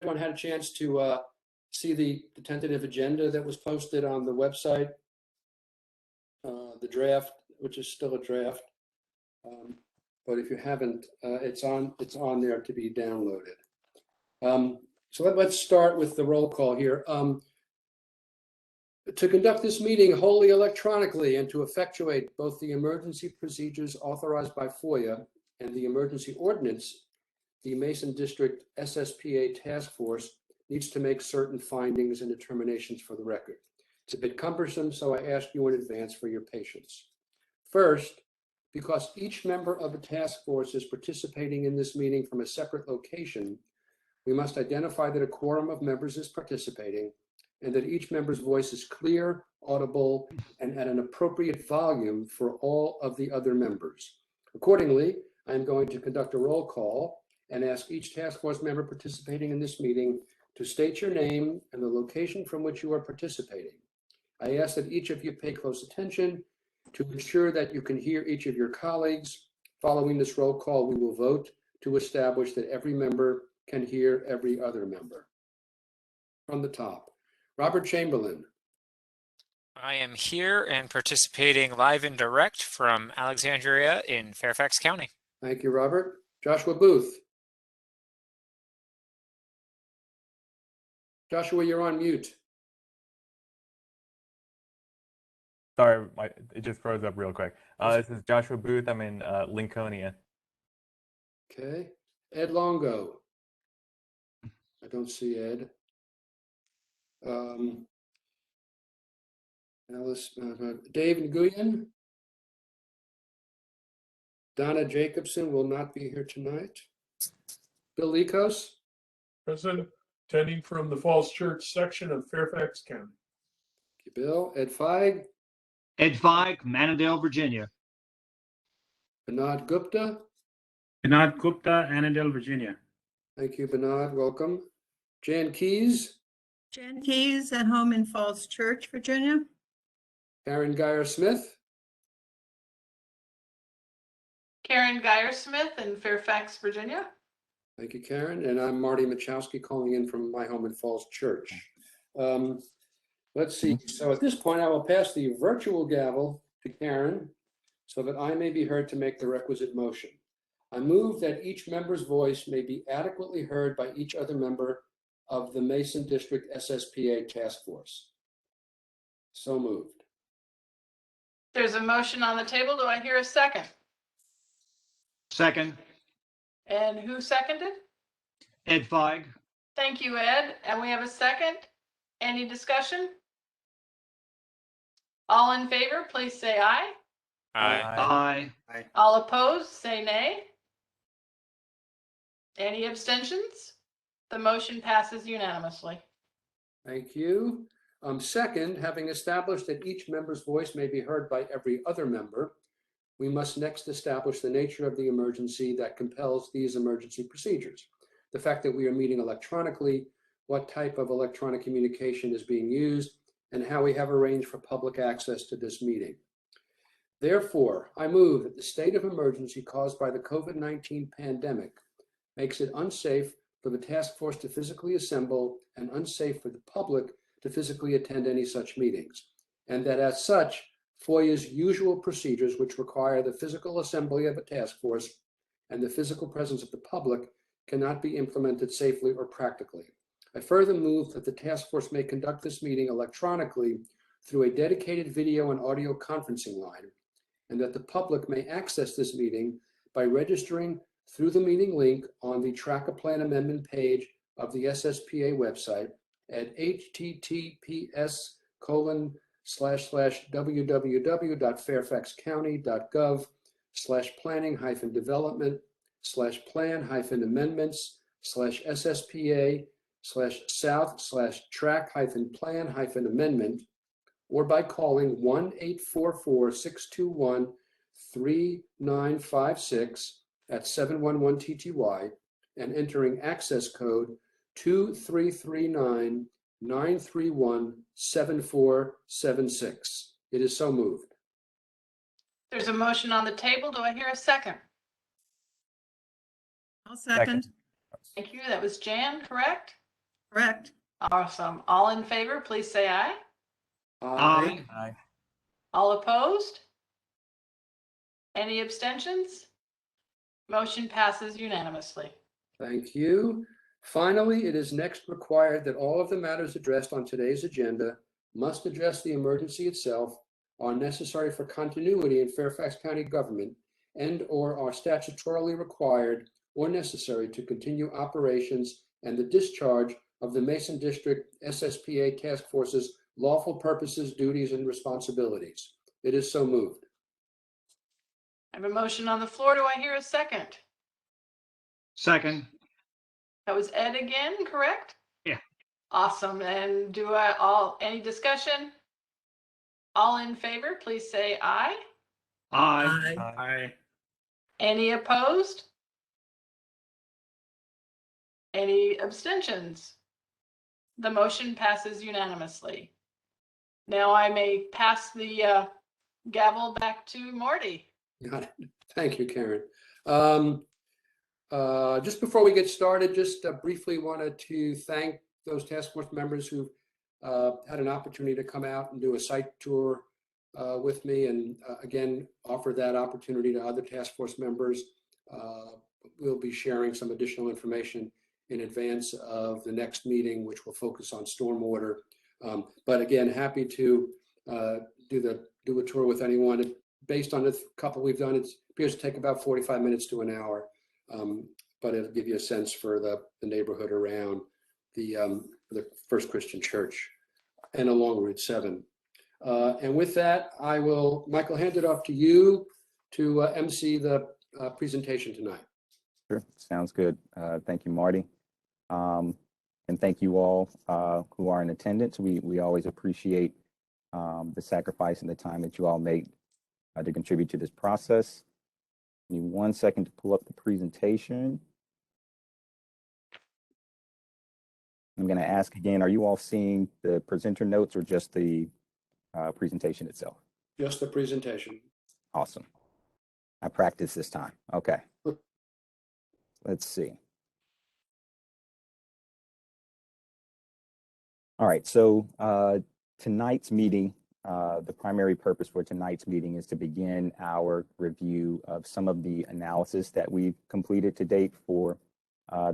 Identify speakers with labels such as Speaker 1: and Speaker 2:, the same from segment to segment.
Speaker 1: everyone had a chance to see the tentative agenda that was posted on the website, the draft, which is still a draft. But if you haven't, it's on there to be downloaded. So let's start with the roll call here. To conduct this meeting wholly electronically and to effectuate both the emergency procedures authorized by FOIA and the emergency ordinance, the Mason District SSPA Task Force needs to make certain findings and determinations for the record. It's a bit cumbersome, so I ask you in advance for your patience. First, because each member of the task force is participating in this meeting from a separate location, we must identify that a quorum of members is participating and that each member's voice is clear, audible, and at an appropriate volume for all of the other members. Accordingly, I am going to conduct a roll call and ask each task force member participating in this meeting to state your name and the location from which you are participating. I ask that each of you pay close attention to ensure that you can hear each of your colleagues. Following this roll call, we will vote to establish that every member can hear every other member. From the top, Robert Chamberlain.
Speaker 2: I am here and participating live and direct from Alexandria in Fairfax County.
Speaker 1: Thank you, Robert. Joshua Booth. Joshua, you're on mute.
Speaker 3: Sorry, it just froze up real quick. This is Joshua Booth. I'm in Lincolnia.
Speaker 1: Okay. Ed Longo. I don't see Ed. Dave Nguyen. Donna Jacobson will not be here tonight. Bill Likos.
Speaker 4: Present, attending from the Falls Church section of Fairfax County.
Speaker 1: Thank you, Bill. Ed Feig.
Speaker 5: Ed Feig, Annandale, Virginia.
Speaker 1: Bernard Gupta.
Speaker 6: Bernard Gupta, Annandale, Virginia.
Speaker 1: Thank you, Bernard. Welcome. Jan Keys.
Speaker 7: Jan Keys at home in Falls Church, Virginia.
Speaker 1: Karen Geyer Smith.
Speaker 8: Karen Geyer Smith in Fairfax, Virginia.
Speaker 1: Thank you, Karen. And I'm Marty Machowski calling in from my home in Falls Church. Let's see. So at this point, I will pass the virtual gavel to Karen so that I may be heard to make the requisite motion. I move that each member's voice may be adequately heard by each other member of the Mason District SSPA Task Force. So moved.
Speaker 8: There's a motion on the table. Do I hear a second?
Speaker 5: Second.
Speaker 8: And who seconded?
Speaker 5: Ed Feig.
Speaker 8: Thank you, Ed. And we have a second. Any discussion? All in favor, please say aye.
Speaker 2: Aye.
Speaker 5: Aye.
Speaker 8: All opposed, say nay. Any abstentions? The motion passes unanimously.
Speaker 1: Thank you. Second, having established that each member's voice may be heard by every other member, we must next establish the nature of the emergency that compels these emergency procedures. The fact that we are meeting electronically, what type of electronic communication is being used, and how we have arranged for public access to this meeting. Therefore, I move that the state of emergency caused by the COVID-19 pandemic makes it unsafe for the task force to physically assemble and unsafe for the public to physically attend any such meetings, and that as such, FOIA's usual procedures, which require the physical assembly of a task force and the physical presence of the public, cannot be implemented safely or practically. I further move that the task force may conduct this meeting electronically through a dedicated video and audio conferencing line, and that the public may access this meeting by registering through the meeting link on the Track a Plan Amendment page of the SSPA website at https://www.fairfaxcounty.gov/planning-development/SSPA/south/track-plan-amendment, or by calling 1-844-621-3956 at 711 TTY and entering access code 2339-931-7476. It is so moved.
Speaker 8: There's a motion on the table. Do I hear a second?
Speaker 7: I'll second.
Speaker 8: Thank you. That was Jan, correct?
Speaker 7: Correct.
Speaker 8: Awesome. All in favor, please say aye.
Speaker 5: Aye.
Speaker 3: Aye.
Speaker 8: All opposed? Any abstentions? Motion passes unanimously.
Speaker 1: Thank you. Finally, it is next required that all of the matters addressed on today's agenda must address the emergency itself, are necessary for continuity in Fairfax County government, and/or are statutorily required or necessary to continue operations and the discharge of the Mason District SSPA Task Force's lawful purposes, duties, and responsibilities. It is so moved.
Speaker 8: I have a motion on the floor. Do I hear a second?
Speaker 5: Second.
Speaker 8: That was Ed again, correct?
Speaker 5: Yeah.
Speaker 8: Awesome. And any discussion? All in favor, please say aye.
Speaker 5: Aye.
Speaker 6: Aye.
Speaker 8: Any opposed? Any abstentions? The motion passes unanimously. Now I may pass the gavel back to Marty.
Speaker 1: Got it. Thank you, Karen. Just before we get started, just briefly wanted to thank those task force members who had an opportunity to come out and do a site tour with me, and again, offer that opportunity to other task force members. We'll be sharing some additional information in advance of the next meeting, which will focus on stormwater. But again, happy to do a tour with anyone. Based on the couple we've done, it appears to take about 45 minutes to an hour, but it'll give you a sense for the neighborhood around the First Christian Church and along Route 7. And with that, Michael, hand it off to you to MC the presentation tonight.
Speaker 9: Sure, sounds good. Thank you, Marty. And thank you all who are in attendance. We always appreciate the sacrifice and the time that you all make to contribute to this process. Give me 1 second to pull up the presentation. I'm going to ask again, are you all seeing the presenter notes or just the presentation itself?
Speaker 1: Just the presentation.
Speaker 9: Awesome. I practiced this time. Okay. Let's see. All right, so tonight's meeting, the primary purpose for tonight's meeting is to begin our review of some of the analysis that we've completed to date for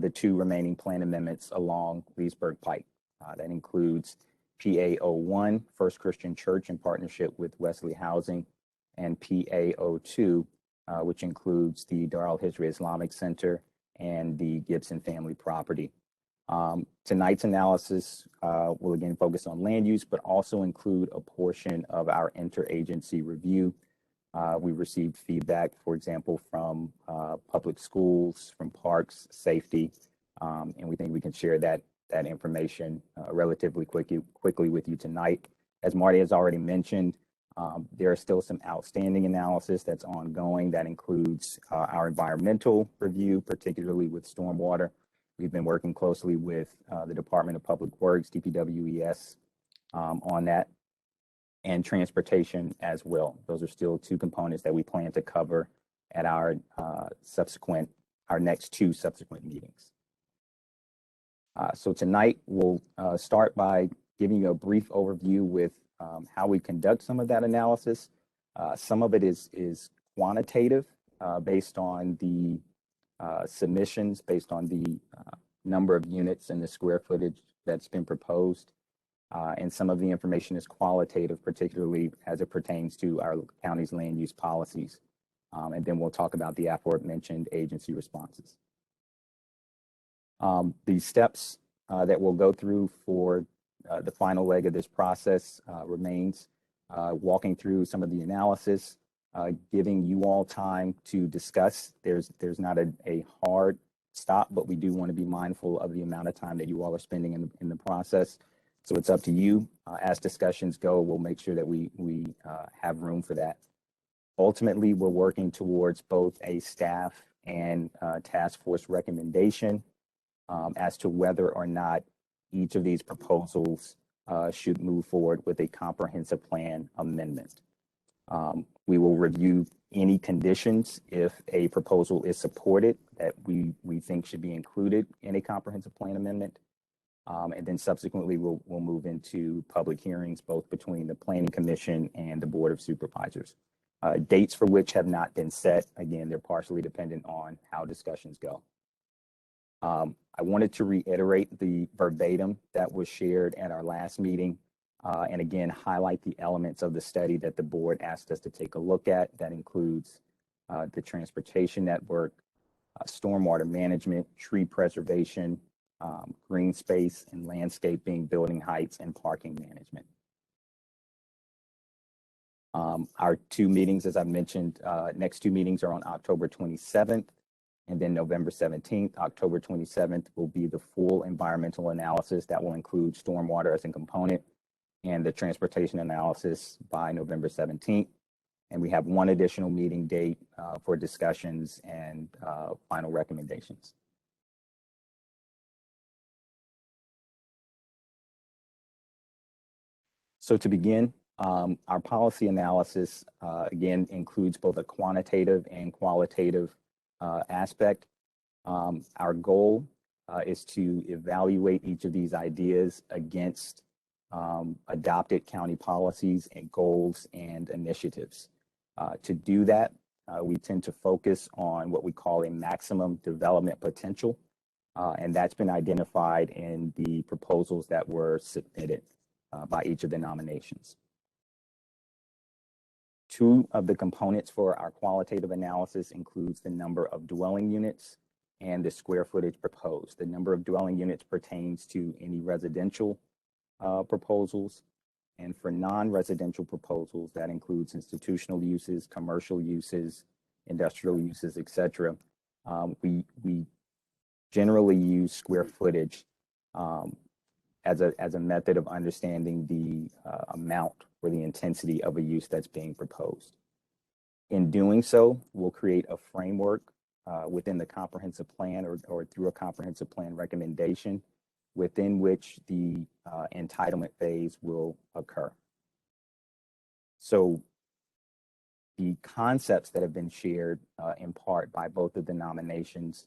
Speaker 9: the two remaining plan amendments along Leesburg Pike. That includes PA01, First Christian Church in partnership with Wesley Housing, and PA02, which includes the Dar al-Hijra Islamic Center and the Gibson family property. Tonight's analysis will again focus on land use, but also include a portion of our interagency review. We received feedback, for example, from public schools, from parks, safety, and we think we can share that information relatively quickly with you tonight. As Marty has already mentioned, there are still some outstanding analysis that's ongoing. That includes our environmental review, particularly with stormwater. We've been working closely with the Department of Public Works, DPWES, on that, and transportation as well. Those are still two components that we plan to cover at our next two subsequent meetings. So tonight we'll start by giving you a brief overview with how we conduct some of that analysis. Some of it is quantitative, based on the submissions, based on the number of units and the square footage that's been proposed. And some of the information is qualitative, particularly as it pertains to our county's land use policies. And then we'll talk about the aforementioned agency responses. The steps that we'll go through for the final leg of this process remains walking through some of the analysis, giving you all time to discuss. There's not a hard stop, but we do want to be mindful of the amount of time that you all are spending in the process. So it's up to you. As discussions go, we'll make sure that we have room for that. Ultimately, we're working towards both a staff and task force recommendation as to whether or not each of these proposals should move forward with a comprehensive plan amendment. We will review any conditions if a proposal is supported that we think should be included in a comprehensive plan amendment. And then subsequently, we'll move into public hearings, both between the Planning Commission and the Board of Supervisors. Dates for which have not been set. Again, they're partially dependent on how discussions go. I wanted to reiterate the verbatim that was shared at our last meeting, and again, highlight the elements of the study that the board asked us to take a look at. That includes the transportation network, stormwater management, tree preservation, green space and landscaping, building heights, and parking management. Our two meetings, as I mentioned, next two meetings are on October 27th and then November 17th. October 27th will be the full environmental analysis that will include stormwater as a component, and the transportation analysis by November 17th. And we have one additional meeting date for discussions and final recommendations. So to begin, our policy analysis, again, includes both a quantitative and qualitative aspect. Our goal is to evaluate each of these ideas against adopted county policies and goals and initiatives. To do that, we tend to focus on what we call a maximum development potential, and that's been identified in the proposals that were submitted by each of the nominations. Two of the components for our qualitative analysis includes the number of dwelling units and the square footage proposed. The number of dwelling units pertains to any residential proposals, and for non-residential proposals, that includes institutional uses, commercial uses, industrial uses, etc. We generally use square footage as a method of understanding the amount or the intensity of a use that's being proposed. In doing so, we'll create a framework within the comprehensive plan or through a comprehensive plan recommendation within which the entitlement phase will occur. So the concepts that have been shared in part by both of the nominations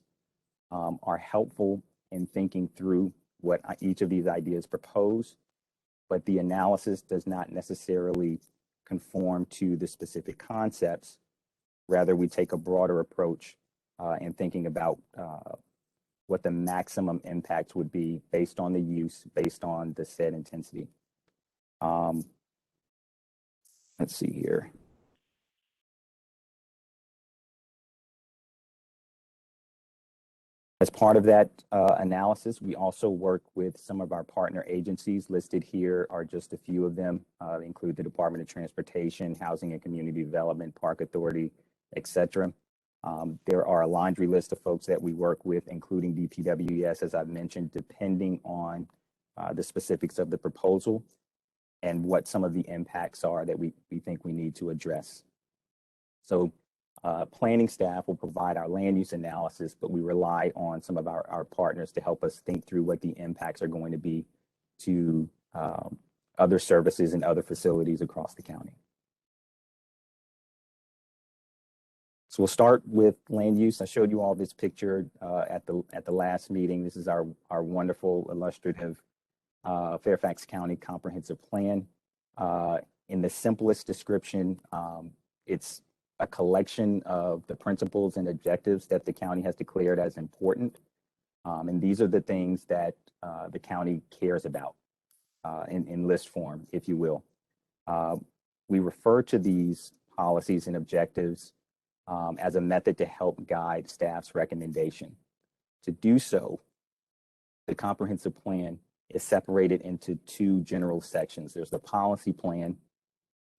Speaker 9: are helpful in thinking through what each of these ideas propose, but the analysis does not necessarily conform to the specific concepts. Rather, we take a broader approach in thinking about what the maximum impacts would be based on the use, based on the said intensity. Let's see here. As part of that analysis, we also work with some of our partner agencies. Listed here are just a few of them. They include the Department of Transportation, Housing and Community Development, Park Authority, etc. There are a laundry list of folks that we work with, including DPWES, as I've mentioned, depending on the specifics of the proposal and what some of the impacts are that we think we need to address. So planning staff will provide our land use analysis, but we rely on some of our partners to help us think through what the impacts are going to be to other services and other facilities across the county. So we'll start with land use. I showed you all this picture at the last meeting. This is our wonderful, illustrative Fairfax County Comprehensive Plan. In the simplest description, it's a collection of the principles and objectives that the county has declared as important. And these are the things that the county cares about in list form, if you will. We refer to these policies and objectives as a method to help guide staff's recommendation. To do so, the comprehensive plan is separated into two general sections. There's the policy plan,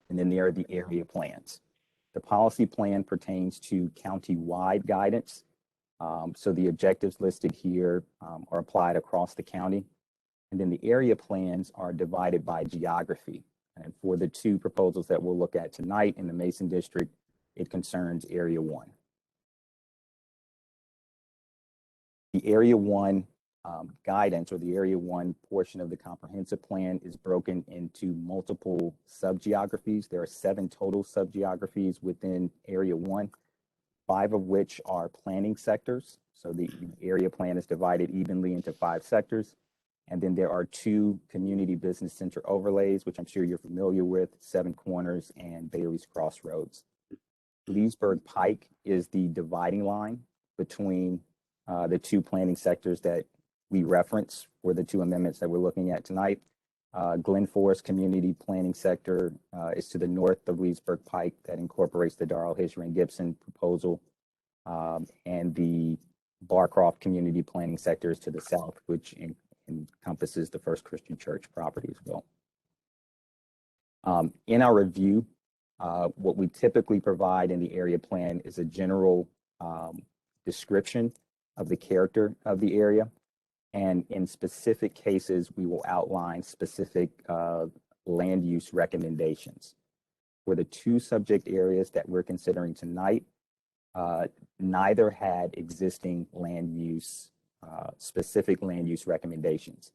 Speaker 9: and then there are the area plans. The policy plan pertains to county-wide guidance. So the objectives listed here are applied across the county. And then the area plans are divided by geography. And for the two proposals that we'll look at tonight in the Mason District, it concerns Area 1. The Area 1 guidance, or the Area 1 portion of the comprehensive plan, is broken into multiple subgeographies. There are 7 total subgeographies within Area 1, 5 of which are planning sectors. So the area plan is divided evenly into 5 sectors. And then there are two community business center overlays, which I'm sure you're familiar with, Seven Corners and Bailey's Crossroads. Leesburg Pike is the dividing line between the two planning sectors that we reference for the two amendments that we're looking at tonight. Glen Forest Community Planning Sector is to the north of Leesburg Pike, that incorporates the Darrell, Hischer, and Gibson proposal. And the Barcroft Community Planning Sector is to the south, which encompasses the First Christian Church property as well. In our review, what we typically provide in the area plan is a general description of the character of the area. And in specific cases, we will outline specific land use recommendations. For the two subject areas that we're considering tonight, neither had existing land use, specific land use recommendations.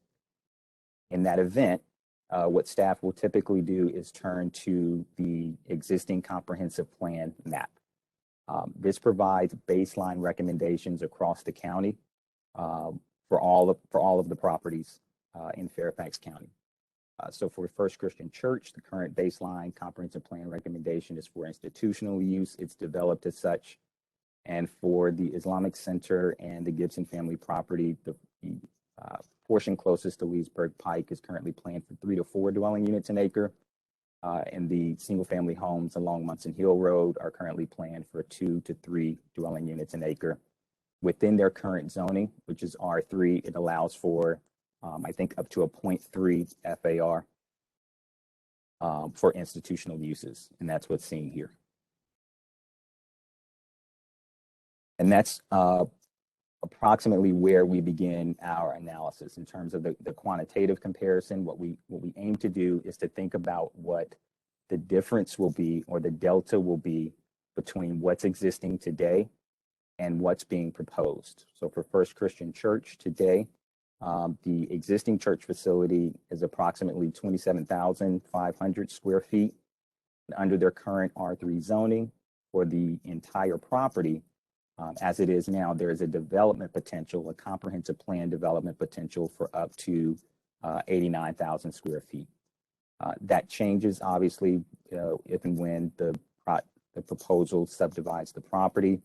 Speaker 9: In that event, what staff will typically do is turn to the existing comprehensive plan map. This provides baseline recommendations across the county for all of the properties in Fairfax County. So for First Christian Church, the current baseline comprehensive plan recommendation is for institutional use. It's developed as such. And for the Islamic Center and the Gibson family property, the portion closest to Leesburg Pike is currently planned for 3 to 4 dwelling units an acre. And the single family homes along Munson Hill Road are currently planned for 2 to 3 dwelling units an acre. Within their current zoning, which is R3, it allows for, I think, up to a 0.3 FAR for institutional uses. And that's what's seen here. And that's approximately where we begin our analysis in terms of the quantitative comparison. What we aim to do is to think about what the difference will be, or the delta will be, between what's existing today and what's being proposed. So for First Christian Church today, the existing church facility is approximately 27,500 square feet. Under their current R3 zoning for the entire property, as it is now, there is a development potential, a comprehensive plan development potential for up to 89,000 square feet. That changes, obviously, if and when the proposal subdivides the property.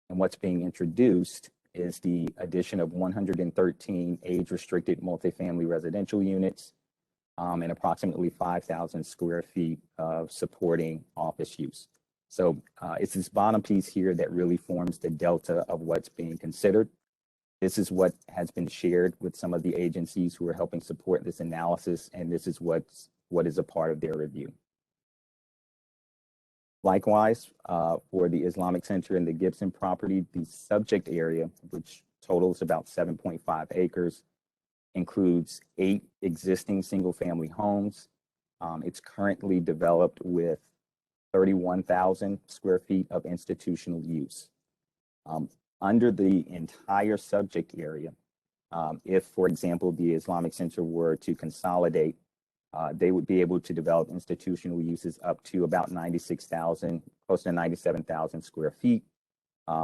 Speaker 9: And what's being introduced is the addition of 113 age-restricted multifamily residential units and approximately 5,000 square feet of supporting office use. So it's this bottom piece here that really forms the delta of what's being considered. This is what has been shared with some of the agencies who are helping support this analysis, and this is what is a part of their review. Likewise, for the Islamic Center and the Gibson property, the subject area, which totals about 7.5 acres, includes 8 existing single-family homes. It's currently developed with 31,000 square feet of institutional use. Under the entire subject area, if, for example, the Islamic Center were to consolidate, they would be able to develop institutional uses up to about 96,000, close to 97,000 square feet.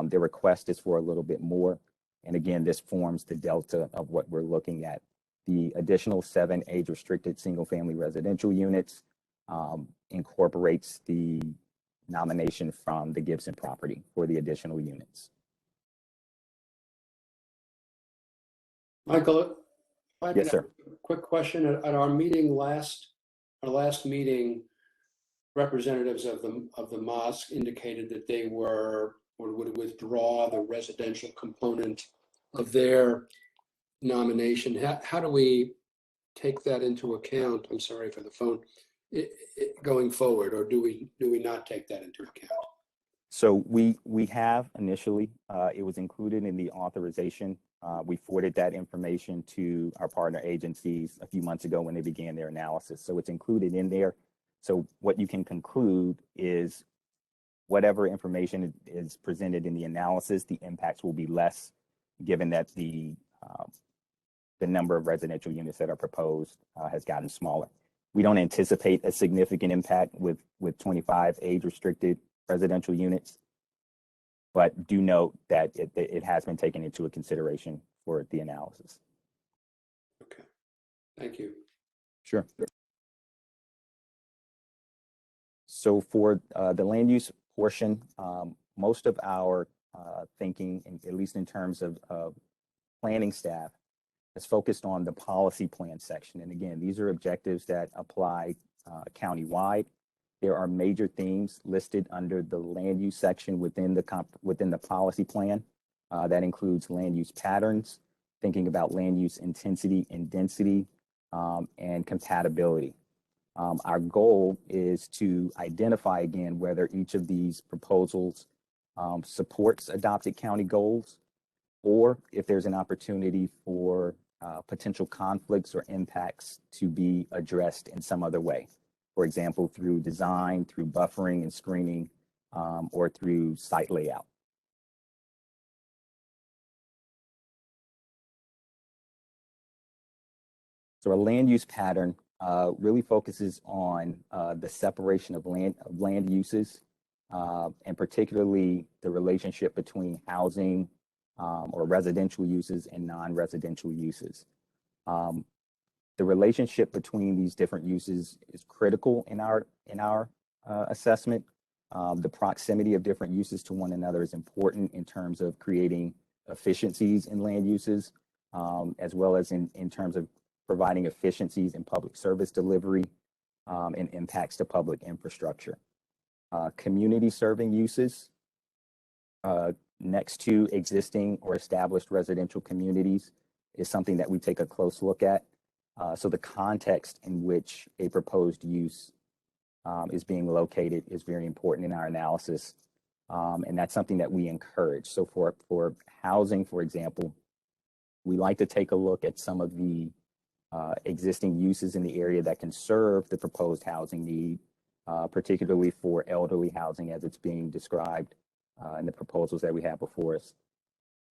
Speaker 9: Their request is for a little bit more. And again, this forms the delta of what we're looking at. The additional 7 age-restricted single-family residential units incorporates the nomination from the Gibson property for the additional units.
Speaker 1: Michael,
Speaker 9: Yes, sir.
Speaker 1: Quick question. At our meeting our last meeting, representatives of the mosque indicated that they were or would withdraw the residential component of their nomination. How do we take that into account? I'm sorry for the phone. Going forward, or do we not take that into account?
Speaker 9: So we have initially, it was included in the authorization. We forwarded that information to our partner agencies a few months ago when they began their analysis. So it's included in there. So what you can conclude is whatever information is presented in the analysis, the impacts will be less, given that the number of residential units that are proposed has gotten smaller. We don't anticipate a significant impact with 25 age-restricted residential units, but do note that it has been taken into a consideration for the analysis.
Speaker 1: Okay. Thank you.
Speaker 9: Sure. So for the land use portion, most of our thinking, at least in terms of planning staff, is focused on the policy plan section. And again, these are objectives that apply countywide. There are major themes listed under the land use section within the policy plan. That includes land use patterns, thinking about land use intensity and density, and compatibility. Our goal is to identify again whether each of these proposals supports adopted county goals, or if there's an opportunity for potential conflicts or impacts to be addressed in some other way. For example, through design, through buffering and screening, or through site layout. So a land use pattern really focuses on the separation of land uses, and particularly the relationship between housing or residential uses and non-residential uses. The relationship between these different uses is critical in our assessment. The proximity of different uses to one another is important in terms of creating efficiencies in land uses, as well as in terms of providing efficiencies in public service delivery and impacts to public infrastructure. Community serving uses next to existing or established residential communities is something that we take a close look at. So the context in which a proposed use is being located is very important in our analysis. And that's something that we encourage. So for housing, for example, we like to take a look at some of the existing uses in the area that can serve the proposed housing need, particularly for elderly housing as it's being described in the proposals that we have before us.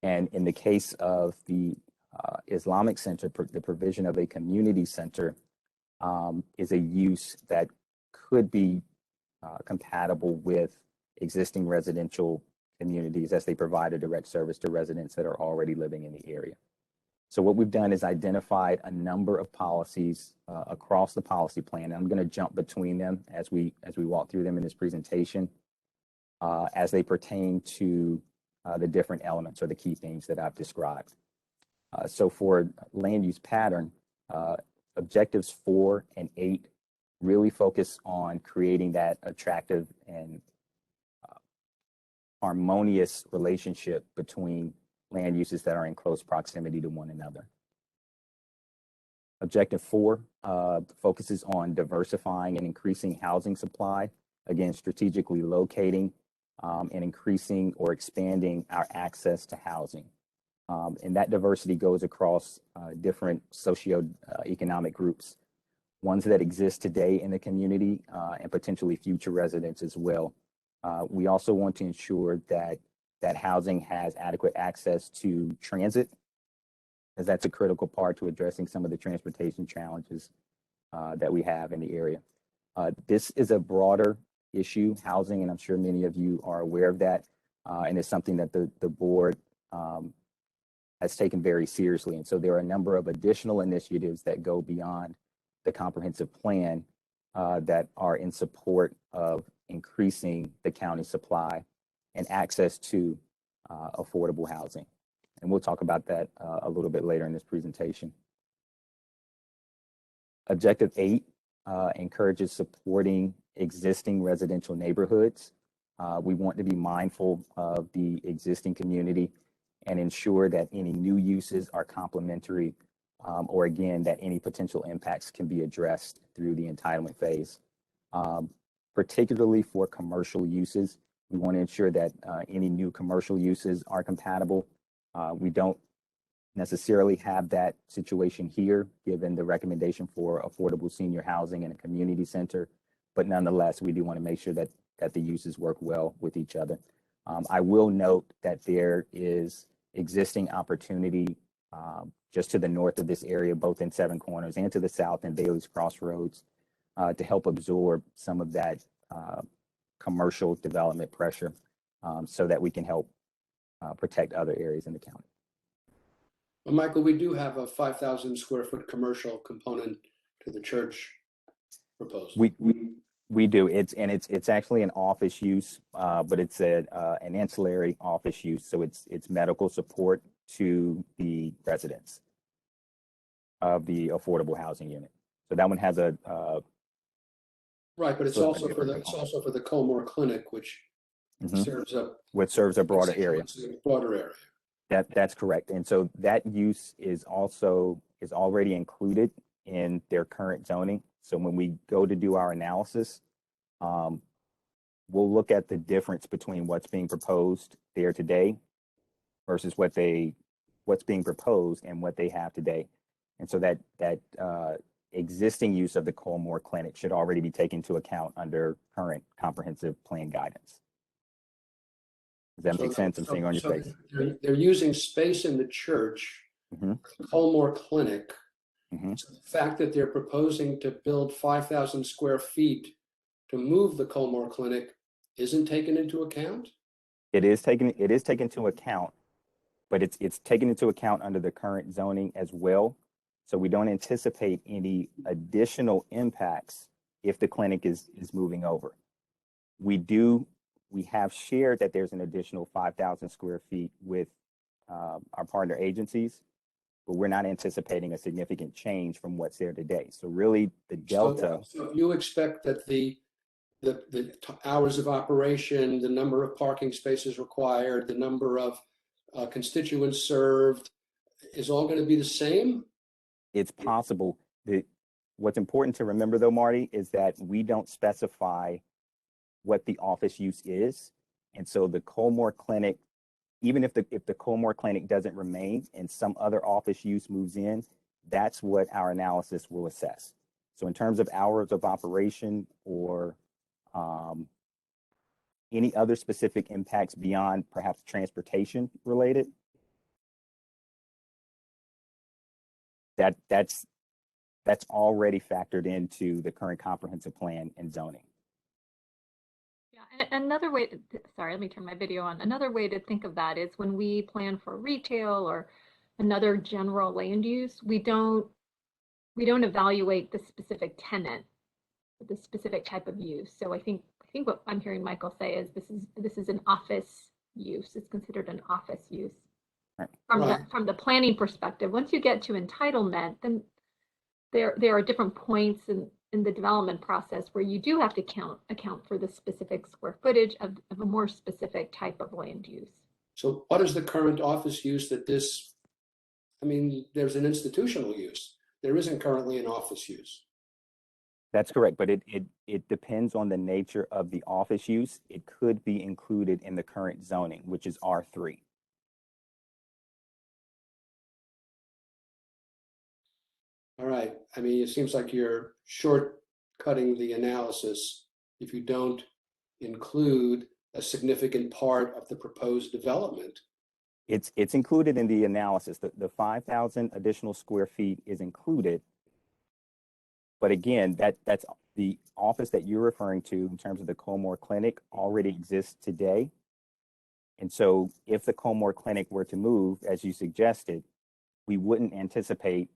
Speaker 9: And in the case of the Islamic Center, the provision of a community center is a use that could be compatible with existing residential communities as they provide a direct service to residents that are already living in the area. So what we've done is identified a number of policies across the policy plan. And I'm going to jump between them as we walk through them in this presentation as they pertain to the different elements or the key themes that I've described. So for land use pattern, objectives 4 and 8 really focus on creating that attractive and harmonious relationship between land uses that are in close proximity to one another. Objective 4 focuses on diversifying and increasing housing supply, again, strategically locating and increasing or expanding our access to housing. And that diversity goes across different socioeconomic groups, ones that exist today in the community and potentially future residents as well. We also want to ensure that housing has adequate access to transit, as that's a critical part to addressing some of the transportation challenges that we have in the area. This is a broader issue, housing, and I'm sure many of you are aware of that, and it's something that the board has taken very seriously. And so there are a number of additional initiatives that go beyond the comprehensive plan that are in support of increasing the county supply and access to affordable housing. And we'll talk about that a little bit later in this presentation. Objective 8 encourages supporting existing residential neighborhoods. We want to be mindful of the existing community and ensure that any new uses are complementary, or again, that any potential impacts can be addressed through the entitlement phase. Particularly for commercial uses, we want to ensure that any new commercial uses are compatible. We don't necessarily have that situation here, given the recommendation for affordable senior housing in a community center, but nonetheless, we do want to make sure that the uses work well with each other. I will note that there is existing opportunity just to the north of this area, both in Seven Corners and to the south in Bailey's Crossroads, to help absorb some of that commercial development pressure so that we can help protect other areas in the county.
Speaker 1: Well, Michael, we do have a 5,000 square foot commercial component to the church proposal.
Speaker 9: We do. It's actually an office use, but it's an ancillary office use. So it's medical support to the residents of the affordable housing unit. So that one has a
Speaker 1: Right, but it's
Speaker 9: sort of a
Speaker 1: also for
Speaker 9: different
Speaker 1: the Colmore Clinic, which
Speaker 9: Mhm.
Speaker 1: serves a
Speaker 9: serves a broader area.
Speaker 1: Broader area.
Speaker 9: That's correct. And so that use is already included in their current zoning. So when we go to do our analysis, we'll look at the difference between what's being proposed there today versus what's being proposed and what they have today. And so that existing use of the Colmore Clinic should already be taken into account under current comprehensive plan guidance. Does that make sense? I'm seeing on your face.
Speaker 1: They're using space in the church,
Speaker 9: Mhm.
Speaker 1: Colmore Clinic.
Speaker 9: Mhm.
Speaker 1: So the fact that they're proposing to build 5,000 square feet to move the Colmore Clinic isn't taken into account?
Speaker 9: It is taken into account, but it's taken into account under the current zoning as well. So we don't anticipate any additional impacts if the clinic is moving over. We have shared that there's an additional 5,000 square feet with our partner agencies, but we're not anticipating a significant change from what's there today. So really the delta.
Speaker 1: So you expect that the hours of operation, the number of parking spaces required, the number of constituents served is all going to be the same?
Speaker 9: It's possible. What's important to remember though, Marty, is that we don't specify what the office use is. And so the Colmore Clinic, even if the Colmore Clinic doesn't remain and some other office use moves in, that's what our analysis will assess. So in terms of hours of operation or any other specific impacts beyond perhaps transportation related, that's already factored into the current comprehensive plan and zoning.
Speaker 10: Yeah, another way, sorry, let me turn my video on. Another way to think of that is when we plan for retail or another general land use, we don't evaluate the specific tenant, the specific type of use. So I think what I'm hearing Michael say is this is an office use. It's considered an office use.
Speaker 9: Right.
Speaker 10: From the planning perspective, once you get to entitlement, then there are different points in the development process where you do have to account for the specific square footage of a more specific type of land use.
Speaker 1: So what is the current office use that this, I mean, there's an institutional use. There isn't currently an office use.
Speaker 9: That's correct, but it depends on the nature of the office use. It could be included in the current zoning, which is R3.
Speaker 1: All right. I mean, it seems like you're shortcutting the analysis if you don't include a significant part of the proposed development.
Speaker 9: It's included in the analysis. The 5,000 additional square feet is included. But again, that's the office that you're referring to in terms of the Colmore Clinic already exists today. And so if the Colmore Clinic were to move, as you suggested, we wouldn't anticipate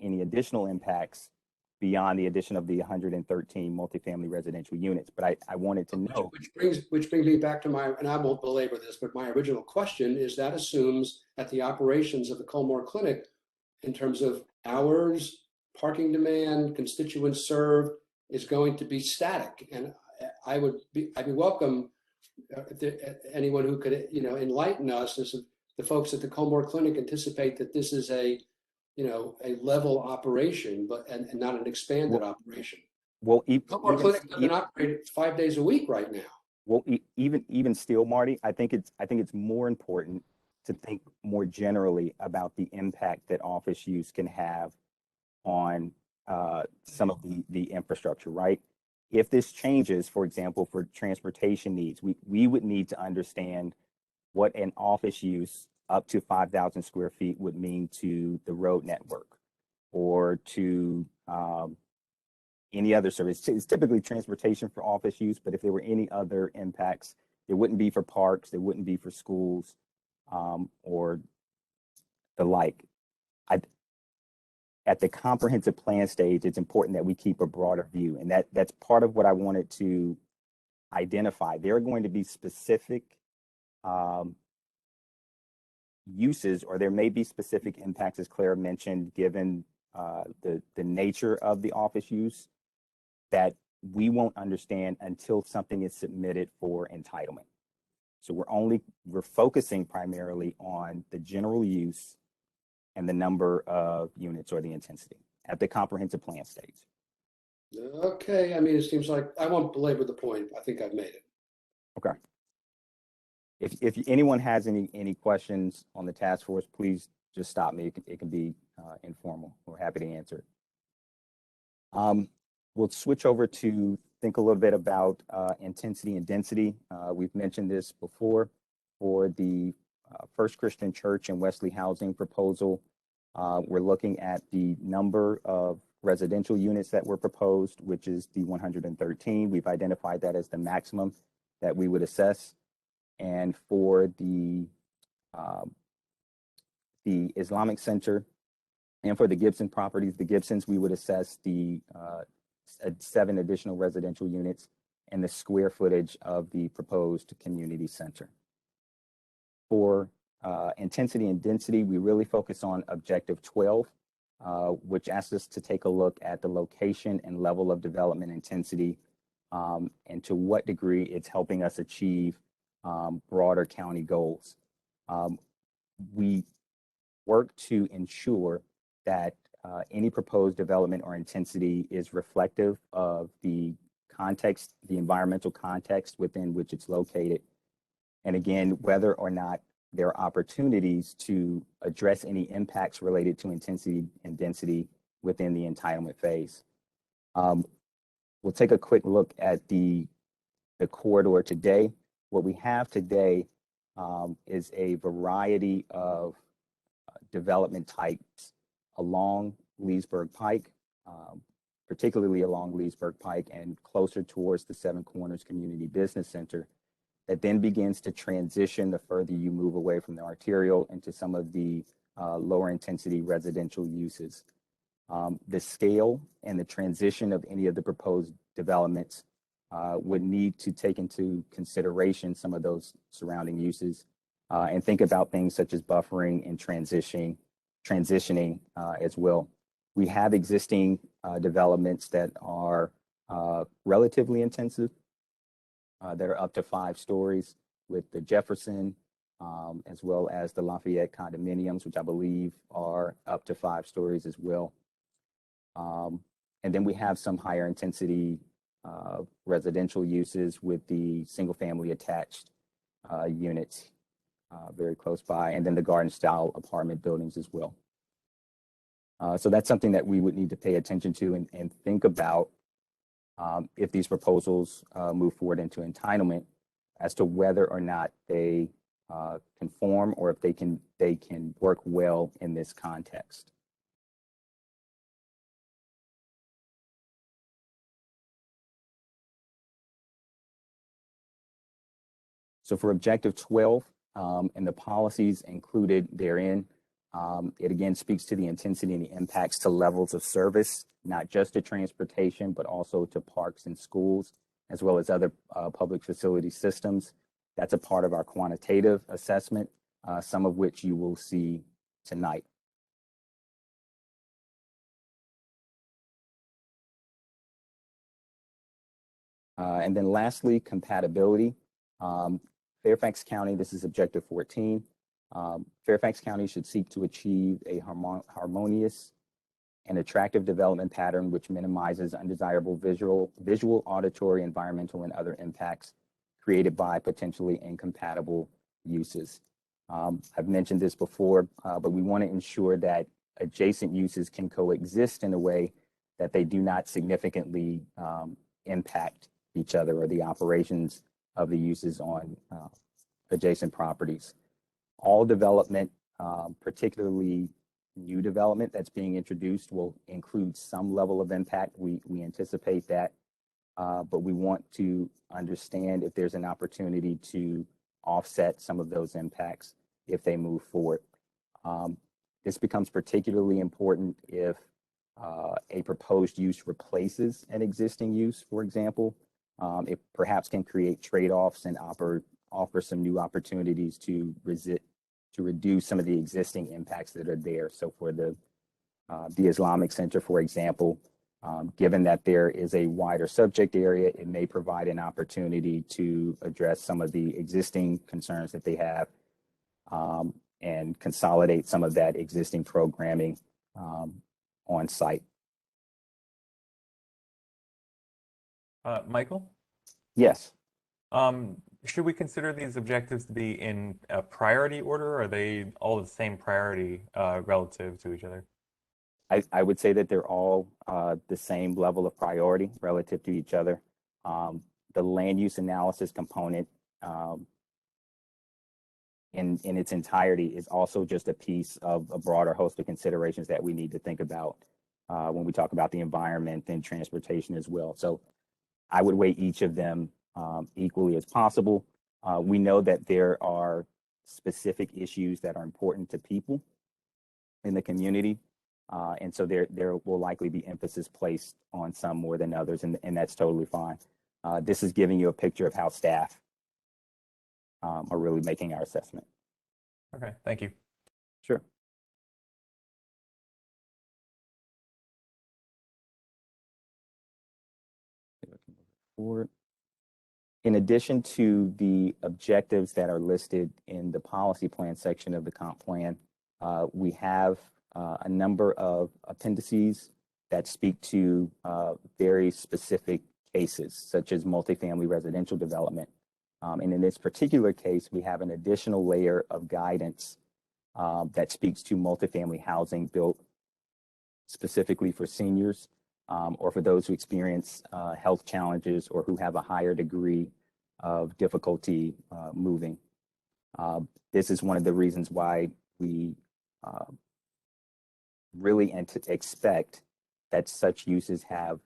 Speaker 9: any additional impacts beyond the addition of the 113 multifamily residential units. But I wanted to know.
Speaker 1: Which brings me back to and I won't belabor this, but my original question is that assumes that the operations of the Colmore Clinic in terms of hours, parking demand, constituents served is going to be static. And I'd be welcome anyone who could, enlighten us as the folks at the Colmore Clinic anticipate that this is a level operation, and not an expanded operation.
Speaker 9: Well,
Speaker 1: Colmore Clinic doesn't operate 5 days a week right now.
Speaker 9: Well, even still, Marty, I think it's more important to think more generally about the impact that office use can have on some of the infrastructure, right? If this changes, for example, for transportation needs, we would need to understand what an office use up to 5,000 square feet would mean to the road network or to any other service. It's typically transportation for office use, but if there were any other impacts, there wouldn't be for parks, there wouldn't be for schools or the like. at the comprehensive plan stage, it's important that we keep a broader view. And that's part of what I wanted to identify. There are going to be specific uses, or there may be specific impacts, as Claire mentioned, given the nature of the office use, that we won't understand until something is submitted for entitlement. So we're focusing primarily on the general use and the number of units or the intensity at the comprehensive plan stage.
Speaker 1: Okay, I mean, it seems like I won't belabor the point. I think I've made it.
Speaker 9: Okay. If anyone has any questions on the task force, please just stop me. It can be informal. We're happy to answer it. We'll switch over to think a little bit about intensity and density. We've mentioned this before for the First Christian Church and Wesley housing proposal. We're looking at the number of residential units that were proposed, which is the 113. We've identified that as the maximum that we would assess. And for the Islamic Center and for the Gibson properties, the Gibsons, we would assess the 7 additional residential units and the square footage of the proposed community center. For intensity and density, we really focus on objective 12, which asks us to take a look at the location and level of development intensity and to what degree it's helping us achieve broader county goals. We work to ensure that any proposed development or intensity is reflective of the context, the environmental context within which it's located. And again, whether or not there are opportunities to address any impacts related to intensity and density within the entitlement phase. We'll take a quick look at the corridor today. What we have today is a variety of development types along Leesburg Pike, particularly along Leesburg Pike and closer towards the Seven Corners Community Business Center, that then begins to transition the further you move away from the arterial into some of the lower intensity residential uses. The scale and the transition of any of the proposed developments would need to take into consideration some of those surrounding uses and think about things such as buffering and transitioning as well. We have existing developments that are relatively intensive, that are up to 5 stories, with the Jefferson as well as the Lafayette condominiums, which I believe are up to 5 stories as well. And then we have some higher intensity residential uses with the single family attached units very close by, and then the garden style apartment buildings as well. So that's something that we would need to pay attention to and think about if these proposals move forward into entitlement, as to whether or not they conform or if they can work well in this context. So for objective 12 and the policies included therein, it again speaks to the intensity and the impacts to levels of service, not just to transportation, but also to parks and schools, as well as other public facility systems. That's a part of our quantitative assessment, some of which you will see tonight. And then lastly, compatibility. Fairfax County, this is objective 14. Fairfax County should seek to achieve a harmonious and attractive development pattern which minimizes undesirable visual, auditory, environmental, and other impacts created by potentially incompatible uses. I've mentioned this before, but we want to ensure that adjacent uses can coexist in a way that they do not significantly impact each other or the operations of the uses on adjacent properties. All development, particularly new development that's being introduced, will include some level of impact. We anticipate that, but we want to understand if there's an opportunity to offset some of those impacts if they move forward. This becomes particularly important if a proposed use replaces an existing use, for example, it perhaps can create trade-offs and offer some new opportunities to reduce some of the existing impacts that are there. So for the Islamic Center, for example, given that there is a wider subject area, it may provide an opportunity to address some of the existing concerns that they have and consolidate some of that existing programming on site.
Speaker 3: Michael,
Speaker 9: Yes.
Speaker 3: should we consider these objectives to be in a priority order, or are they all the same priority relative to each other?
Speaker 9: I would say that they're all the same level of priority relative to each other. The land use analysis component in its entirety is also just a piece of a broader host of considerations that we need to think about when we talk about the environment and transportation as well. So I would weigh each of them equally as possible. We know that there are specific issues that are important to people in the community. And so there will likely be emphasis placed on some more than others, and that's totally fine. This is giving you a picture of how staff are really making our assessment.
Speaker 3: Okay, thank you.
Speaker 9: Sure. Forward. In addition to the objectives that are listed in the policy plan section of the comp plan, we have a number of appendices that speak to very specific cases, such as multifamily residential development. And in this particular case, we have an additional layer of guidance that speaks to multifamily housing built specifically for seniors or for those who experience health challenges or who have a higher degree of difficulty moving. This is one of the reasons why we really expect that such uses have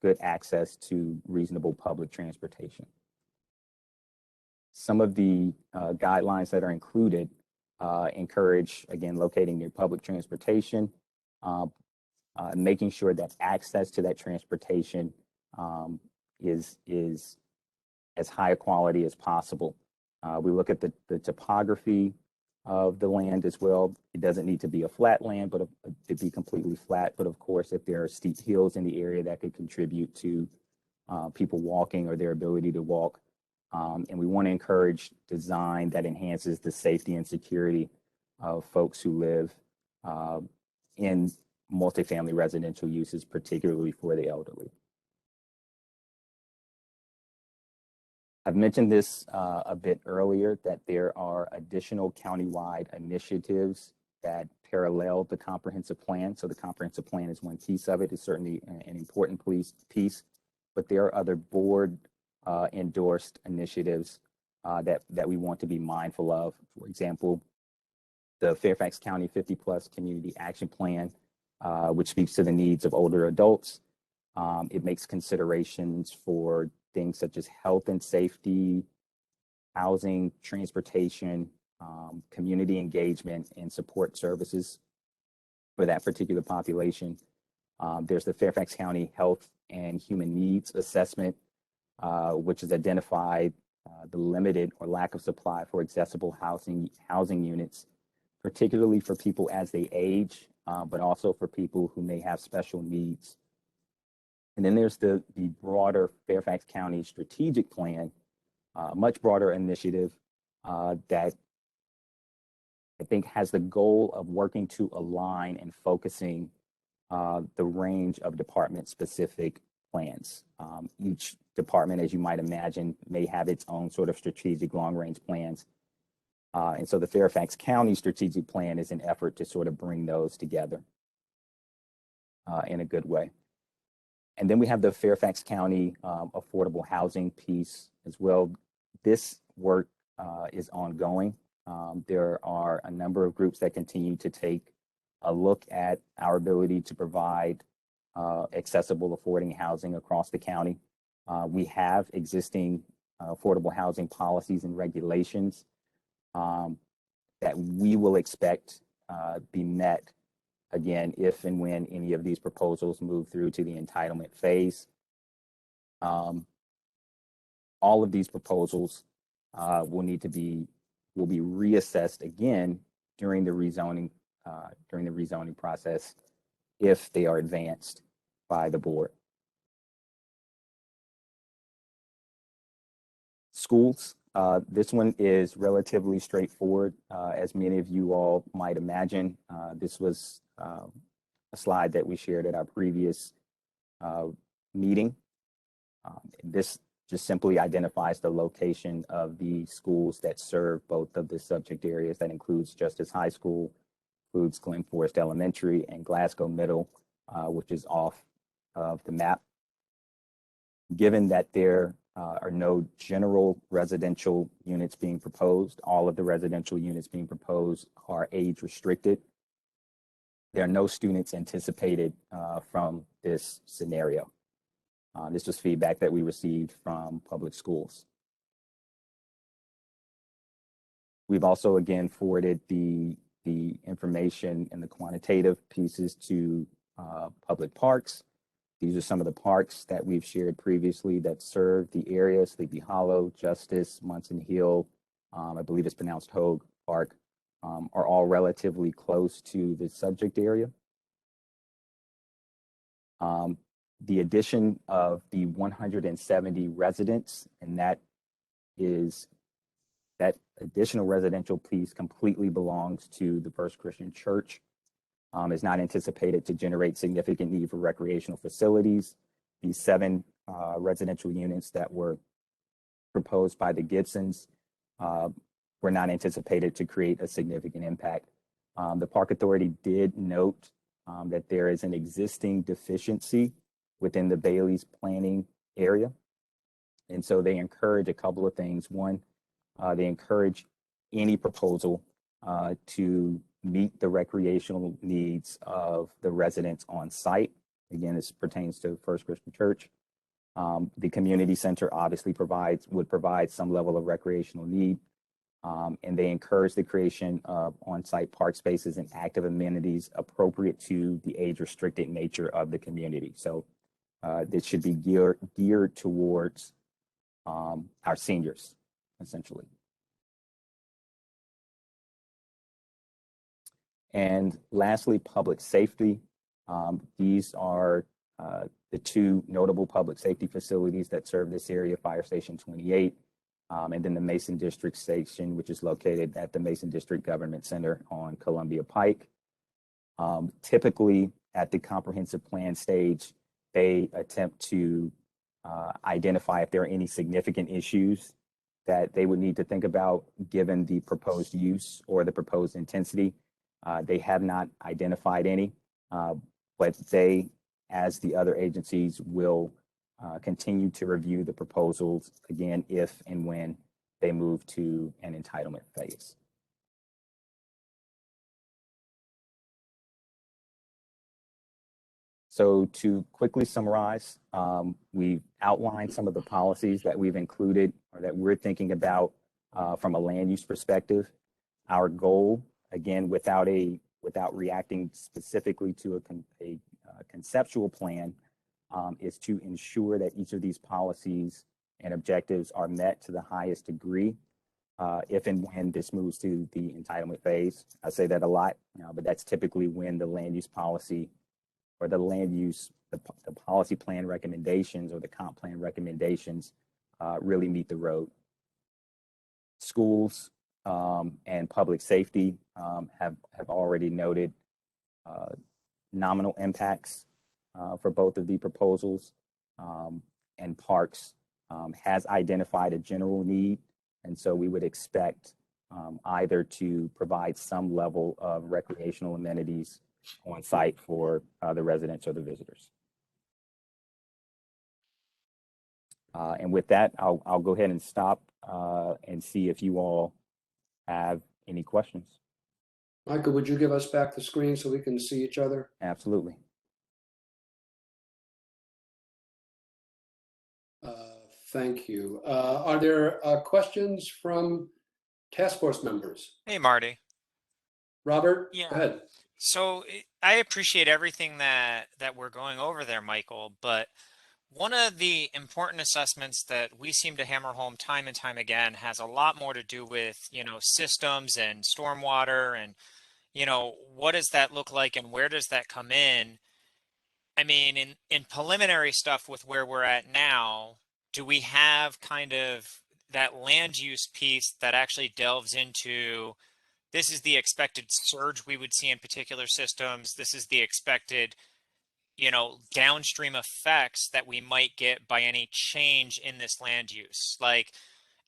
Speaker 9: good access to reasonable public transportation. Some of the guidelines that are included encourage, again, locating near public transportation, making sure that access to that transportation is as high a quality as possible. We look at the topography of the land as well. It doesn't need to be a flat land, but to be completely flat. But of course, if there are steep hills in the area, that could contribute to people walking or their ability to walk. And we want to encourage design that enhances the safety and security of folks who live in multifamily residential uses, particularly for the elderly. I've mentioned this a bit earlier, that there are additional countywide initiatives that parallel the comprehensive plan. So the comprehensive plan is one piece of it. It's certainly an important piece, but there are other board endorsed initiatives that we want to be mindful of. For example, the Fairfax County 50+ Community Action Plan, which speaks to the needs of older adults. It makes considerations for things such as health and safety, housing, transportation, community engagement, and support services for that particular population. There's the Fairfax County Health and Human Needs Assessment, which has identified the limited or lack of supply for accessible housing units, particularly for people as they age, but also for people who may have special needs. And then there's the broader Fairfax County Strategic Plan, much broader initiative that I think has the goal of working to align and focusing the range of department-specific plans. Each department, as you might imagine, may have its own sort of strategic long-range plans. And so the Fairfax County Strategic Plan is an effort to sort of bring those together in a good way. And then we have the Fairfax County affordable housing piece as well. This work is ongoing. There are a number of groups that continue to take a look at our ability to provide accessible, affordable housing across the county. We have existing affordable housing policies and regulations that we will expect be met again, if and when any of these proposals move through to the entitlement phase. All of these proposals will be reassessed again during the rezoning process if they are advanced by the board. Schools, this one is relatively straightforward. As many of you all might imagine, this was a slide that we shared at our previous meeting. This just simply identifies the location of the schools that serve both of the subject areas. That includes Justice High School, includes Glen Forest Elementary, and Glasgow Middle, which is off of the map. Given that there are no general residential units being proposed, all of the residential units being proposed are age restricted. There are no students anticipated from this scenario. This was feedback that we received from public schools. We've also, again, forwarded the information and the quantitative pieces to public parks. These are some of the parks that we've shared previously that serve the area: Sleepy Hollow, Justice, Munson Hill, I believe it's pronounced Hogue Park, are all relatively close to the subject area. The addition of the 170 residents, and that additional residential piece completely belongs to the First Christian Church, is not anticipated to generate significant need for recreational facilities. These 7 residential units that were proposed by the Gibsons were not anticipated to create a significant impact. The Park Authority did note that there is an existing deficiency within the Bailey's planning area. And so they encourage a couple of things. One, they encourage any proposal to meet the recreational needs of the residents on site. Again, this pertains to First Christian Church. The community center obviously would provide some level of recreational need. And they encourage the creation of on-site park spaces and active amenities appropriate to the age-restricted nature of the community. So this should be geared towards our seniors, essentially. And lastly, public safety. These are the 2 notable public safety facilities that serve this area: Fire Station 28, and then the Mason District Station, which is located at the Mason District Government Center on Columbia Pike. Typically, at the comprehensive plan stage, they attempt to identify if there are any significant issues that they would need to think about given the proposed use or the proposed intensity. They have not identified any, but they, as the other agencies, will continue to review the proposals, again, if and when they move to an entitlement phase. So to quickly summarize, we've outlined some of the policies that we've included or that we're thinking about from a land use perspective. Our goal, again, without reacting specifically to a conceptual plan, is to ensure that each of these policies and objectives are met to the highest degree if and when this moves to the entitlement phase. I say that a lot, but that's typically when the land use policy or the policy plan recommendations or the comp plan recommendations really meet the road. Schools and public safety have already noted nominal impacts for both of the proposals, and parks has identified a general need, and so we would expect either to provide some level of recreational amenities on site for the residents or the visitors. And with that, I'll go ahead and stop and see if you all have any questions.
Speaker 1: Michael, would you give us back the screen so we can see each other?
Speaker 9: Absolutely.
Speaker 1: Thank you. Are there questions from task force members?
Speaker 2: Hey, Marty.
Speaker 1: Robert,
Speaker 2: Yeah.
Speaker 1: go ahead.
Speaker 2: So I appreciate everything that we're going over there, Michael, but one of the important assessments that we seem to hammer home time and time again has a lot more to do with, systems and stormwater and, what does that look like and where does that come in? I mean, in preliminary stuff with where we're at now, do we have kind of that land use piece that actually delves into this is the expected surge we would see in particular systems. This is the expected, downstream effects that we might get by any change in this land use. Like,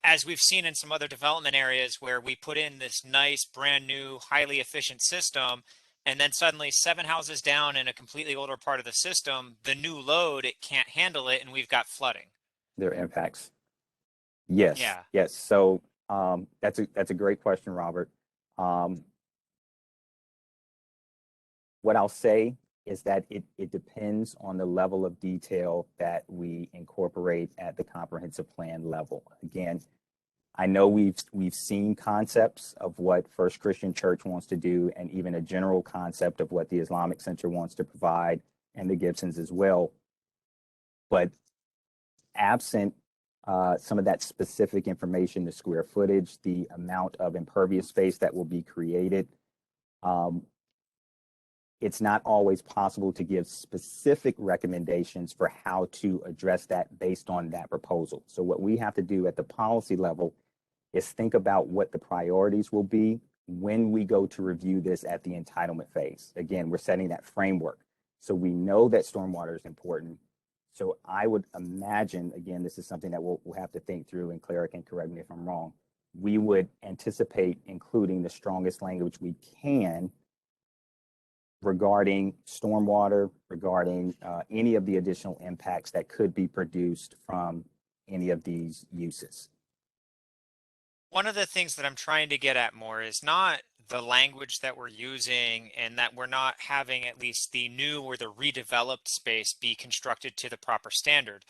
Speaker 2: as we've seen in some other development areas where we put in this nice, brand new, highly efficient system, and then suddenly 7 houses down in a completely older part of the system, the new load, it can't handle it, and we've got flooding.
Speaker 9: Their impacts. Yes,
Speaker 2: Yeah.
Speaker 9: yes. So that's a great question, Robert. What I'll say is that it depends on the level of detail that we incorporate at the comprehensive plan level. Again, I know we've seen concepts of what First Christian Church wants to do, and even a general concept of what the Islamic Center wants to provide, and the Gibsons as well. But absent some of that specific information, the square footage, the amount of impervious space that will be created, it's not always possible to give specific recommendations for how to address that based on that proposal. So what we have to do at the policy level is think about what the priorities will be when we go to review this at the entitlement phase. Again, we're setting that framework. So we know that stormwater is important. So I would imagine, again, this is something that we'll have to think through, and Clara can correct me if I'm wrong. We would anticipate including the strongest language we can regarding stormwater, regarding any of the additional impacts that could be produced from any of these uses.
Speaker 2: One of the things that I'm trying to get at more is not the language that we're using and that we're not having at least the new or the redeveloped space be constructed to the proper standard.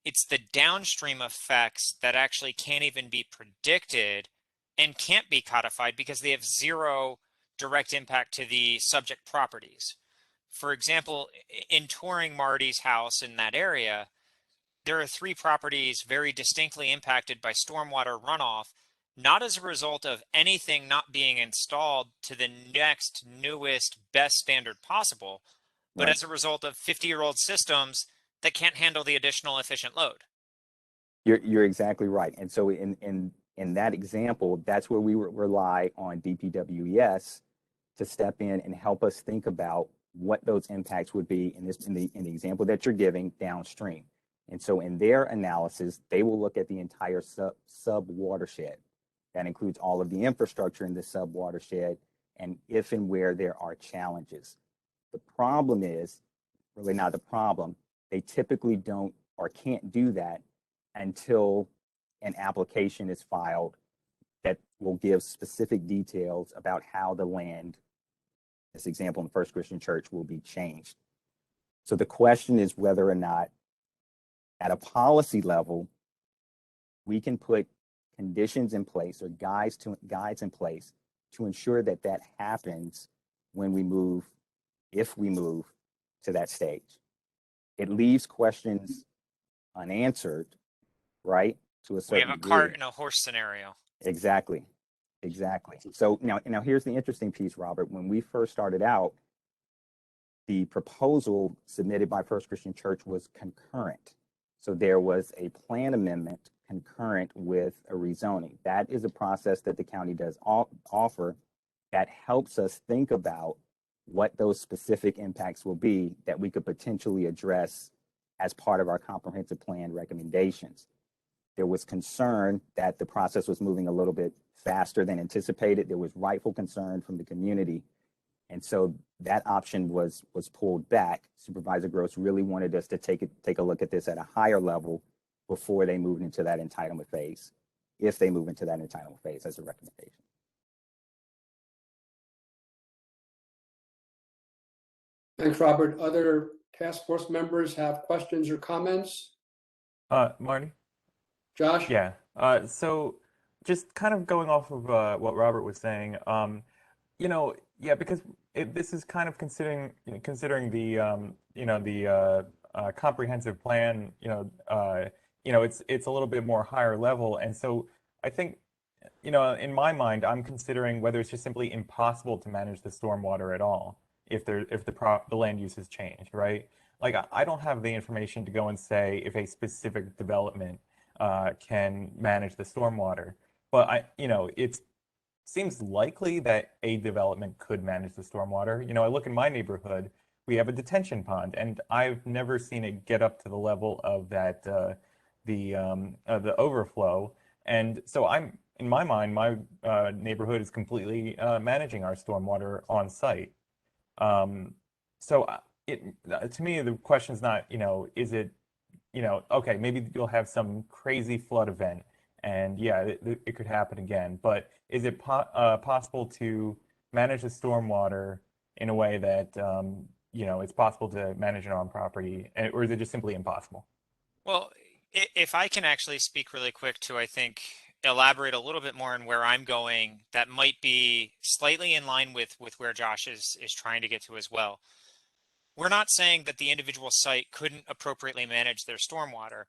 Speaker 2: It's the downstream effects that actually can't even be predicted and can't be codified because they have zero direct impact to the subject properties. For example, in touring Marty's house in that area, there are 3 properties very distinctly impacted by stormwater runoff, not as a result of anything not being installed to the next newest best standard possible, but
Speaker 9: Right.
Speaker 2: as a result of 50-year-old systems that can't handle the additional efficient load.
Speaker 9: You're exactly right. And so in that example, that's where we rely on DPWES to step in and help us think about what those impacts would be in the example that you're giving downstream. And so in their analysis, they will look at the entire sub watershed. That includes all of the infrastructure in the sub watershed, and if and where there are challenges. The problem is really not the problem. They typically don't or can't do that until an application is filed that will give specific details about how the land, this example in First Christian Church, will be changed. So the question is whether or not at a policy level, we can put conditions in place or guides in place to ensure that that happens when we move, if we move to that stage. It leaves questions unanswered, right? To a
Speaker 2: We
Speaker 9: certain
Speaker 2: have a
Speaker 9: degree.
Speaker 2: cart and a horse scenario.
Speaker 9: Exactly. So now here's the interesting piece, Robert. When we first started out, the proposal submitted by First Christian Church was concurrent. So there was a plan amendment concurrent with a rezoning. That is a process that the county does offer that helps us think about what those specific impacts will be that we could potentially address as part of our comprehensive plan recommendations. There was concern that the process was moving a little bit faster than anticipated. There was rightful concern from the community. And so that option was pulled back. Supervisor Gross really wanted us to take a look at this at a higher level before they moved into that entitlement phase, if they move into that entitlement phase as a recommendation.
Speaker 1: Thanks, Robert. Other task force members have questions or comments?
Speaker 3: Marty?
Speaker 1: Josh?
Speaker 3: Yeah. So just kind of going off of what Robert was saying, because this is kind of considering the comprehensive plan. It's a little bit more higher level, and so I think, in my mind, I'm considering whether it's just simply impossible to manage the stormwater at all if the land uses change, right? Like I don't have the information to go and say if a specific development can manage the stormwater, but it seems likely that a development could manage the stormwater. I look in my neighborhood, we have a detention pond, and I've never seen it get up to the level of the overflow. And so in my mind, my neighborhood is completely managing our stormwater on site. To me, the question is not, is it, okay, maybe you'll have some crazy flood event, and yeah, it could happen again. But is it possible to manage the stormwater in a way that, it's possible to manage it on property, or is it just simply impossible?
Speaker 2: Well, if I can actually speak really quick to, I think, elaborate a little bit more on where I'm going, that might be slightly in line with where Josh is trying to get to as well. We're not saying that the individual site couldn't appropriately manage their stormwater.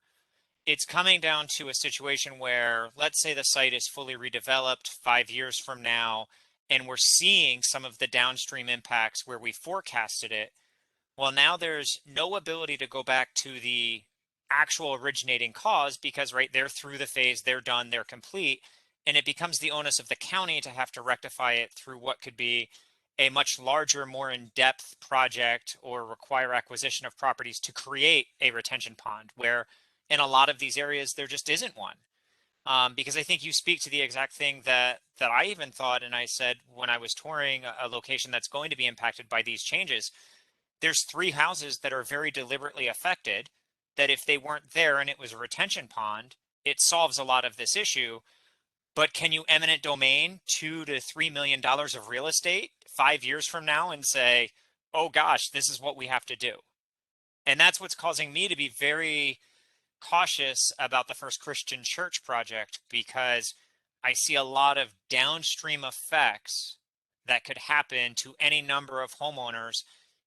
Speaker 2: It's coming down to a situation where, let's say the site is fully redeveloped 5 years from now, and we're seeing some of the downstream impacts where we forecasted it. Well, now there's no ability to go back to the actual originating cause because, right, they're through the phase, they're done, they're complete, and it becomes the onus of the county to have to rectify it through what could be a much larger, more in-depth project or require acquisition of properties to create a retention pond, where in a lot of these areas there just isn't one. Because I think you speak to the exact thing that I even thought, and I said when I was touring a location that's going to be impacted by these changes, there's 3 houses that are very deliberately affected, that if they weren't there and it was a retention pond, it solves a lot of this issue. But can you eminent domain $2 to $3 million of real estate 5 years from now and say, oh gosh, this is what we have to do? And that's what's causing me to be very cautious about the First Christian Church project, because I see a lot of downstream effects that could happen to any number of homeowners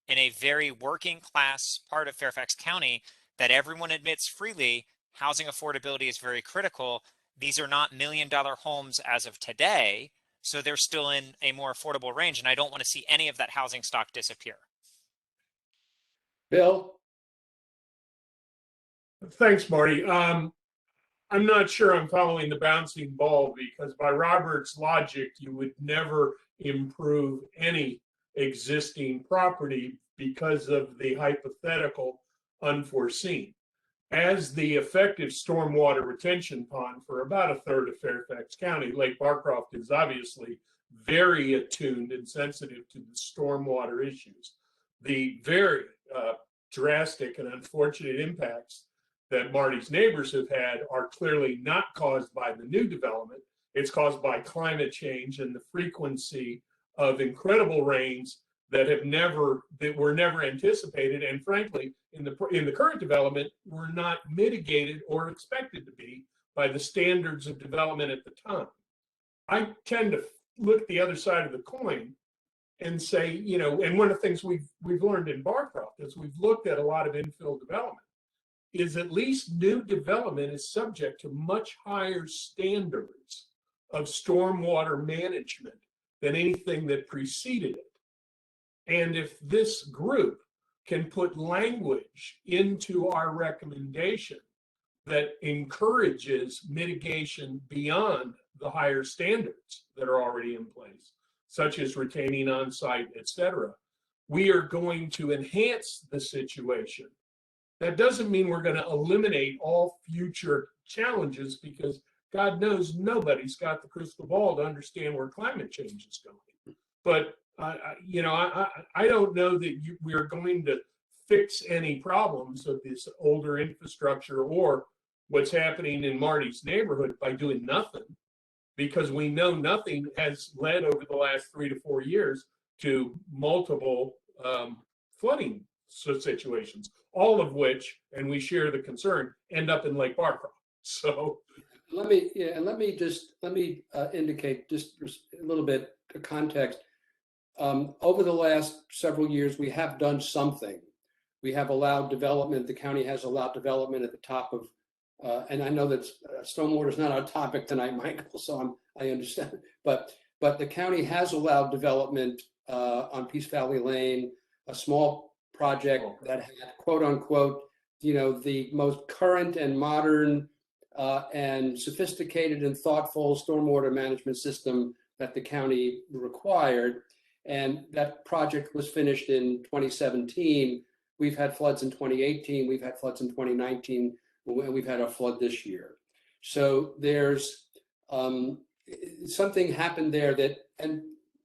Speaker 2: in a very working class part of Fairfax County that everyone admits freely. Housing affordability is very critical. These are not $1 million homes as of today, so they're still in a more affordable range, and I don't want to see any of that housing stock disappear.
Speaker 1: Bill?
Speaker 4: Thanks, Marty. I'm not sure I'm following the bouncing ball, because by Robert's logic, you would never improve any existing property because of the hypothetical unforeseen. As the effective stormwater retention pond for about a third of Fairfax County, Lake Barcroft is obviously very attuned and sensitive to the stormwater issues. The very drastic and unfortunate impacts that Marty's neighbors have had are clearly not caused by the new development. It's caused by climate change and the frequency of incredible rains that were never anticipated, and frankly, in the current development, were not mitigated or expected to be by the standards of development at the time. I tend to look at the other side of the coin and say, and one of the things we've learned in Barcroft as we've looked at a lot of infill development is at least new development is subject to much higher standards of stormwater management than anything that preceded it. And if this group can put language into our recommendation that encourages mitigation beyond the higher standards that are already in place, such as retaining on-site, et cetera, we are going to enhance the situation. That doesn't mean we're going to eliminate all future challenges, because God knows nobody's got the crystal ball to understand where climate change is going. But I don't know that we are going to fix any problems of this older infrastructure or what's happening in Marty's neighborhood by doing nothing, because we know nothing has led over the last 3 to 4 years to multiple flooding situations, all of which, and we share the concern, end up in Lake Barcroft. So
Speaker 1: let me indicate just a little bit of context. over the last several years, we have done something. We have allowed development. The county has allowed development at the top of, and I know that stormwater is not our topic tonight, Michael, so I understand. But the county has allowed development on Peace Valley Lane, a small project that had, quote unquote, the most current and modern and sophisticated and thoughtful stormwater management system that the county required. And that project was finished in 2017. We've had floods in 2018. We've had floods in 2019. And we've had a flood this year. So there's something happened there that, and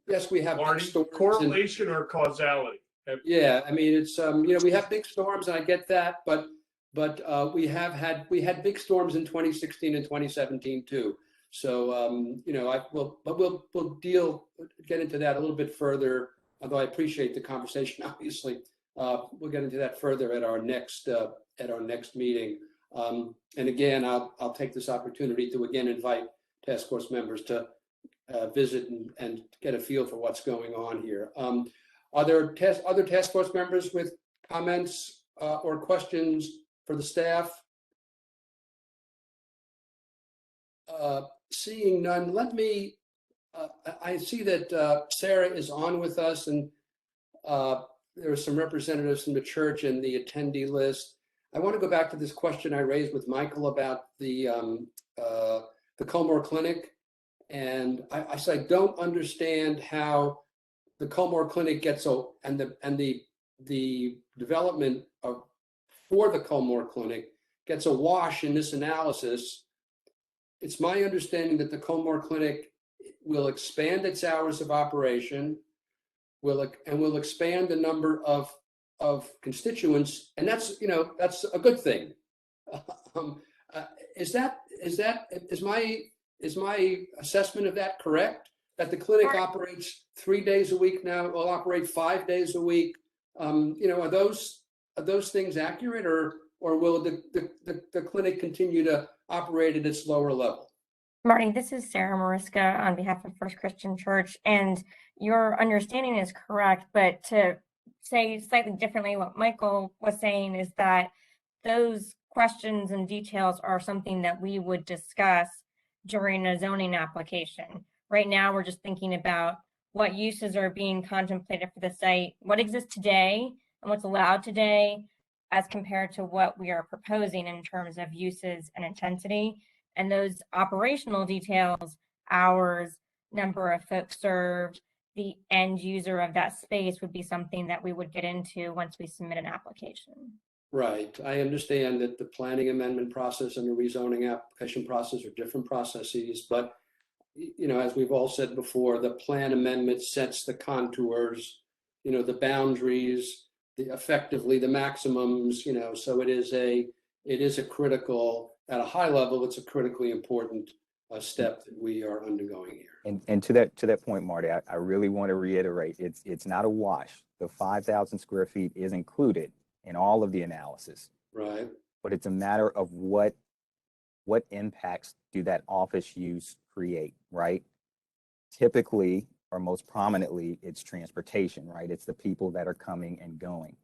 Speaker 1: yes, we have
Speaker 4: Marty, correlation or causality?
Speaker 1: Yeah, I mean, it's we have big storms, and I get that, but we had big storms in 2016 and 2017 too. So we'll get into that a little bit further. Although I appreciate the conversation, obviously, we'll get into that further at our next meeting. And again, I'll take this opportunity to again invite task force members to visit and get a feel for what's going on here. Are there other task force members with comments or questions for the staff? Seeing none, let me, I see that Sarah is on with us, and there are some representatives from the church in the attendee list. I want to go back to this question I raised with Michael about the Colmore Clinic. And I said, I don't understand how the Colmore Clinic gets and the development for the Colmore Clinic gets a wash in this analysis. It's my understanding that the Colmore Clinic will expand its hours of operation, will expand the number of constituents, and that's a good thing. Is my assessment of that correct? That the clinic operates 3 days a week now, will operate 5 days a week. Are those things accurate, or will the clinic continue to operate at its lower level?
Speaker 11: Marty, this is Sarah Mariska on behalf of First Christian Church, and your understanding is correct, but to say slightly differently, what Michael was saying is that those questions and details are something that we would discuss during a zoning application. Right now, we're just thinking about what uses are being contemplated for the site, what exists today and what's allowed today as compared to what we are proposing in terms of uses and intensity. And those operational details, hours, number of folks served, the end user of that space would be something that we would get into once we submit an application.
Speaker 1: Right. I understand that the planning amendment process and the rezoning application process are different processes, but as we've all said before, the plan amendment sets the contours, the boundaries, effectively the maximums, so it is a critical, at a high level, it's a critically important step that we are undergoing here.
Speaker 9: And to that point, Marty, I really want to reiterate, it's not a wash. The 5,000 square feet is included in all of the analysis.
Speaker 1: Right.
Speaker 9: But it's a matter of what impacts do that office use create, right? Typically, or most prominently, it's transportation, right? It's the people that are coming and going.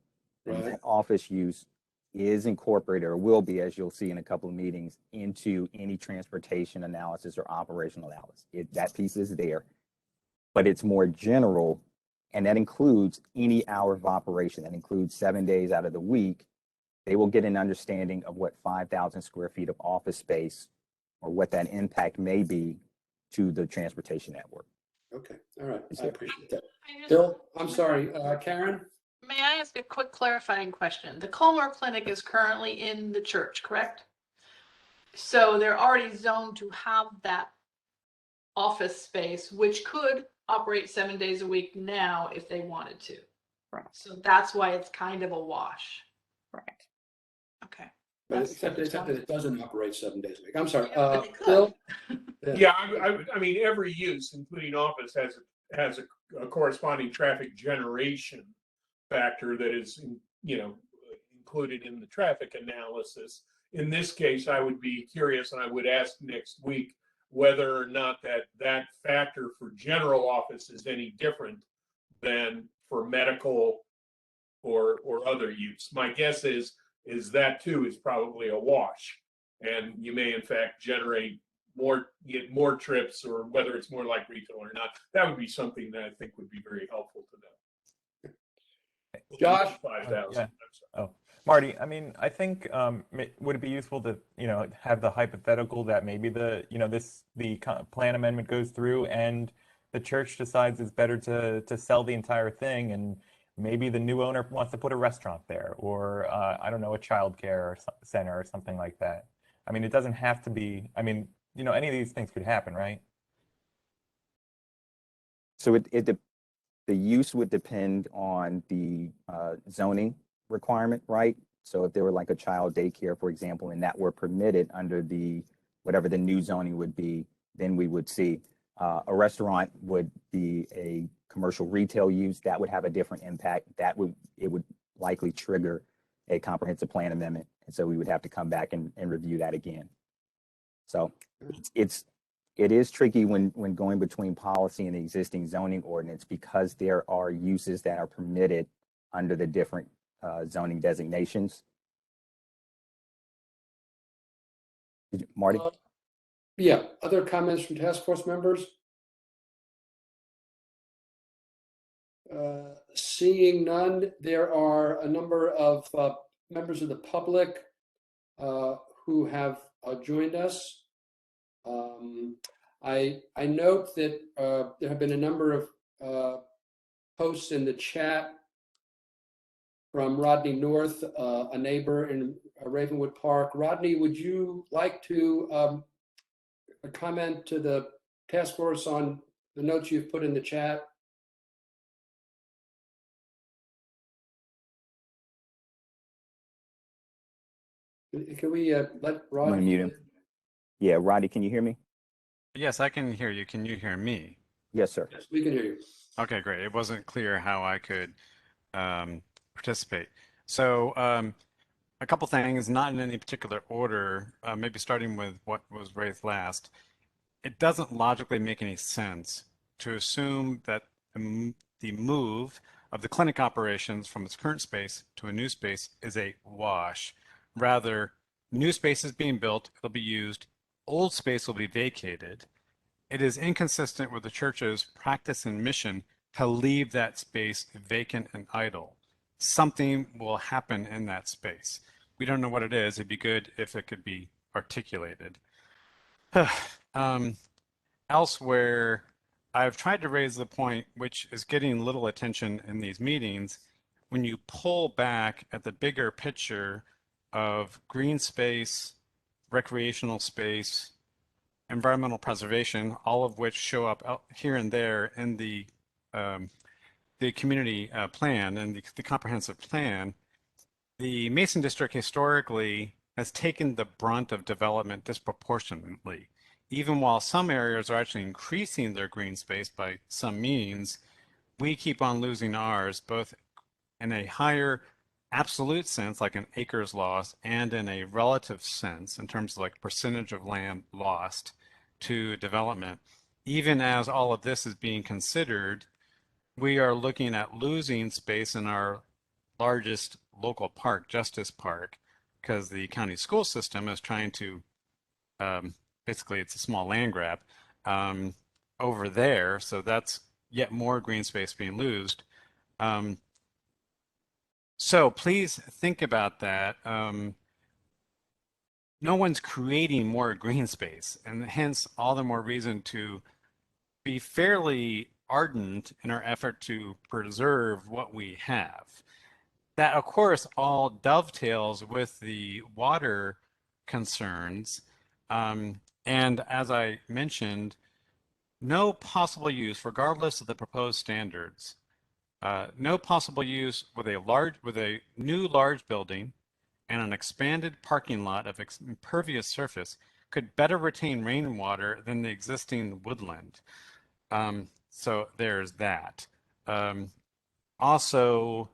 Speaker 1: Right.
Speaker 9: And that office use is incorporated, or will be, as you'll see in a couple of meetings, into any transportation analysis or operational analysis. That piece is there, but it's more general, and that includes any hour of operation. That includes 7 days out of the week. They will get an understanding of what 5,000 square feet of office space, or what that impact may be to the transportation network.
Speaker 1: Okay, all right, I appreciate that. Bill, I'm sorry, Karen?
Speaker 8: May I ask a quick clarifying question? The Colmore Clinic is currently in the church, correct? So they're already zoned to have that office space, which could operate 7 days a week now if they wanted to.
Speaker 11: Right.
Speaker 8: So that's why it's kind of a wash.
Speaker 11: Correct.
Speaker 8: Okay.
Speaker 1: But except that it doesn't operate 7 days a week. I'm sorry,
Speaker 8: Yeah, but it could.
Speaker 1: Bill?
Speaker 4: Yeah, I mean, every use, including office, has a corresponding traffic generation factor that is, included in the traffic analysis. In this case, I would be curious, and I would ask next week whether or not that factor for general office is any different than for medical or other use. My guess is that too is probably a wash, and you may in fact get more trips, or whether it's more like retail or not. That would be something that I think would be very helpful to them.
Speaker 1: Josh?
Speaker 4: 5,000.
Speaker 3: Yeah. Oh, Marty, I mean, I think would it be useful to, have the hypothetical that maybe the plan amendment goes through and the church decides it's better to sell the entire thing, and maybe the new owner wants to put a restaurant there, or I don't know, a childcare center or something like that. I mean, it doesn't have to be. I mean, any of these things could happen, right?
Speaker 9: So the use would depend on the zoning requirement, right? So if there were like a child daycare, for example, and that were permitted under whatever the new zoning would be, then we would see a restaurant would be a commercial retail use that would have a different impact. It would likely trigger a comprehensive plan amendment, and so we would have to come back and review that again. So it is tricky when going between policy and the existing zoning ordinance, because there are uses that are permitted under the different zoning designations. Marty?
Speaker 1: Yeah, other comments from task force members? Seeing none, there are a number of members of the public who have joined us. I note that there have been a number of posts in the chat from Rodney North, a neighbor in Ravenwood Park. Rodney, would you like to comment to the task force on the notes you've put in the chat? Can we let Rodney?
Speaker 9: I'm gonna mute him. Yeah, Rodney, can you hear me?
Speaker 12: Yes, I can hear you. Can you hear me?
Speaker 9: Yes, sir.
Speaker 1: Yes, we can hear you.
Speaker 12: Okay, great. It wasn't clear how I could participate. So a couple things, not in any particular order, maybe starting with what was raised last. It doesn't logically make any sense to assume that the move of the clinic operations from its current space to a new space is a wash. Rather, new space is being built, it'll be used, old space will be vacated. It is inconsistent with the church's practice and mission to leave that space vacant and idle. Something will happen in that space. We don't know what it is. It'd be good if it could be articulated. Elsewhere, I've tried to raise the point, which is getting little attention in these meetings. When you pull back at the bigger picture of green space, recreational space, environmental preservation, all of which show up out here and there in the community plan and the comprehensive plan, the Mason District historically has taken the brunt of development disproportionately. Even while some areas are actually increasing their green space by some means, we keep on losing ours, both in a higher absolute sense, like an acres lost, and in a relative sense, in terms of like percentage of land lost to development. Even as all of this is being considered, we are looking at losing space in our largest local park, Justice Park, because the county school system is trying to, basically it's a small land grab over there. So that's yet more green space being lost. So please think about that. No one's creating more green space, and hence all the more reason to be fairly ardent in our effort to preserve what we have. That, of course, all dovetails with the water concerns. And as I mentioned, no possible use, regardless of the proposed standards, no possible use with a new large building and an expanded parking lot of impervious surface could better retain rainwater than the existing woodland. So there's that. Also,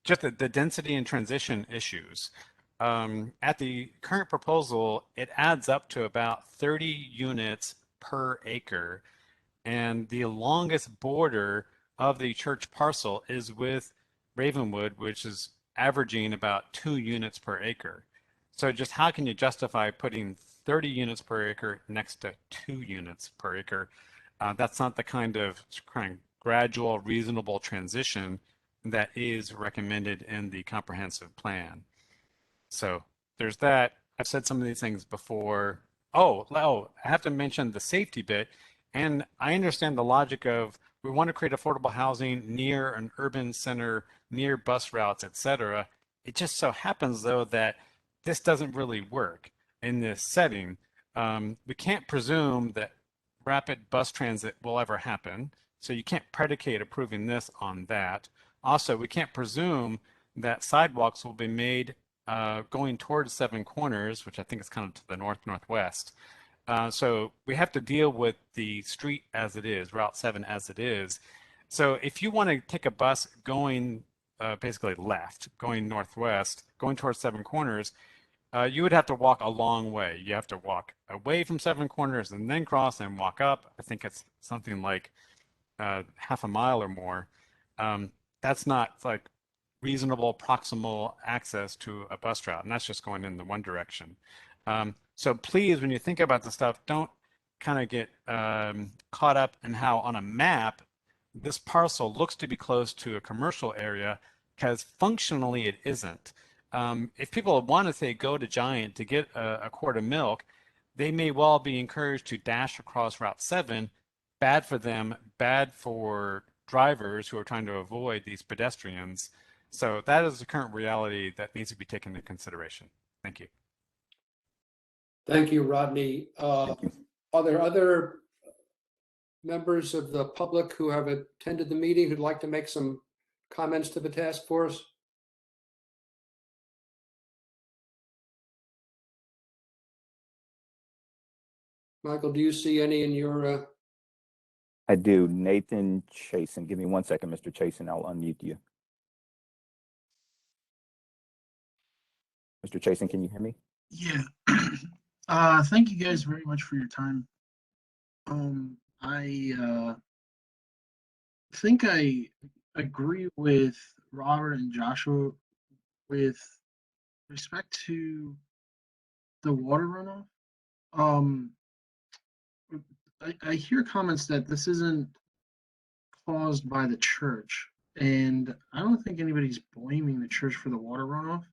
Speaker 12: just the density and transition issues. At the current proposal, it adds up to about 30 units per acre. And the longest border of the church parcel is with Ravenwood, which is averaging about 2 units per acre. So just how can you justify putting 30 units per acre next to 2 units per acre? That's not the kind of gradual, reasonable transition that is recommended in the comprehensive plan. So there's that. I've said some of these things before. Oh, I have to mention the safety bit. And I understand the logic of we want to create affordable housing near an urban center, near bus routes, etc. It just so happens, though, that this doesn't really work in this setting. We can't presume that rapid bus transit will ever happen. So you can't predicate approving this on that. Also, we can't presume that sidewalks will be made going towards Seven Corners, which I think is kind of to the northwest. So we have to deal with the street as it is, Route 7 as it is. So if you want to take a bus going basically left, going northwest, going towards Seven Corners, you would have to walk a long way. You have to walk away from Seven Corners and then cross and walk up. I think it's something like half a mile or more. That's not like reasonable proximal access to a bus route, and that's just going in the one direction. So please, when you think about the stuff, don't kind of get caught up in how on a map this parcel looks to be close to a commercial area, because functionally it isn't. If people want to say go to Giant to get a quart of milk, they may well be encouraged to dash across Route 7. Bad for them, bad for drivers who are trying to avoid these pedestrians. So that is the current reality that needs to be taken into consideration. Thank you.
Speaker 1: Thank you, Rodney.
Speaker 9: Thank you.
Speaker 1: Are there other members of the public who have attended the meeting who'd like to make some comments to the task force? Michael, do you see any in your?
Speaker 9: I do. Nathan Chasen. Give me 1 second, Mr. Chasen. I'll unmute you. Mr. Chasen, can you hear me?
Speaker 13: Yeah. Thank you guys very much for your time. I think I agree with Robert and Joshua with respect to the water runoff. I hear comments that this isn't caused by the church, and I don't think anybody's blaming the church for the water runoff.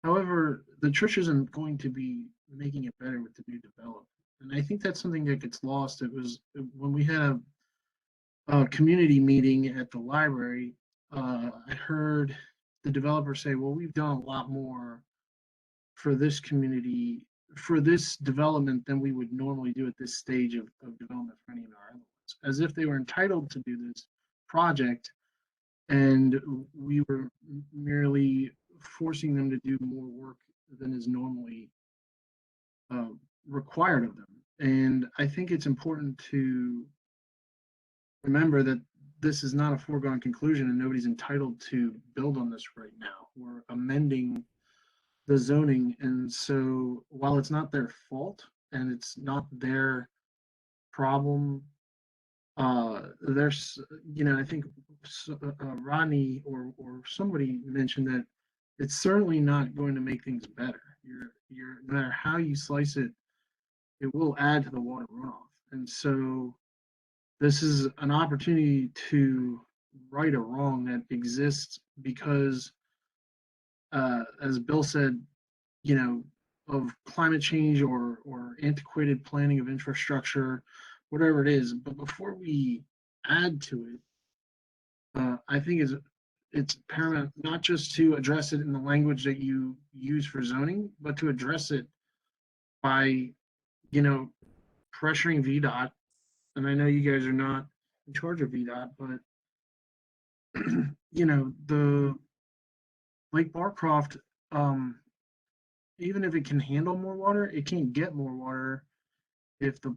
Speaker 13: However, the church isn't going to be making it better with the new development. And I think that's something that gets lost. It was when we had a community meeting at the library, I heard the developer say, well, we've done a lot more for this community, for this development than we would normally do at this stage of development for any of our other ones, as if they were entitled to do this project and we were merely forcing them to do more work than is normally required of them. And I think it's important to remember that this is not a foregone conclusion and nobody's entitled to build on this right now. We're amending the zoning. And so while it's not their fault and it's not their problem, there's, I think Rodney or somebody mentioned that it's certainly not going to make things better. No matter how you slice it, it will add to the water runoff. And so this is an opportunity to right a wrong that exists because, as Bill said, of climate change or antiquated planning of infrastructure, whatever it is. But before we add to it, I think it's paramount not just to address it in the language that you use for zoning, but to address it by, pressuring VDOT. And I know you guys are not in charge of VDOT, but the Lake Barcroft, even if it can handle more water, it can't get more water if the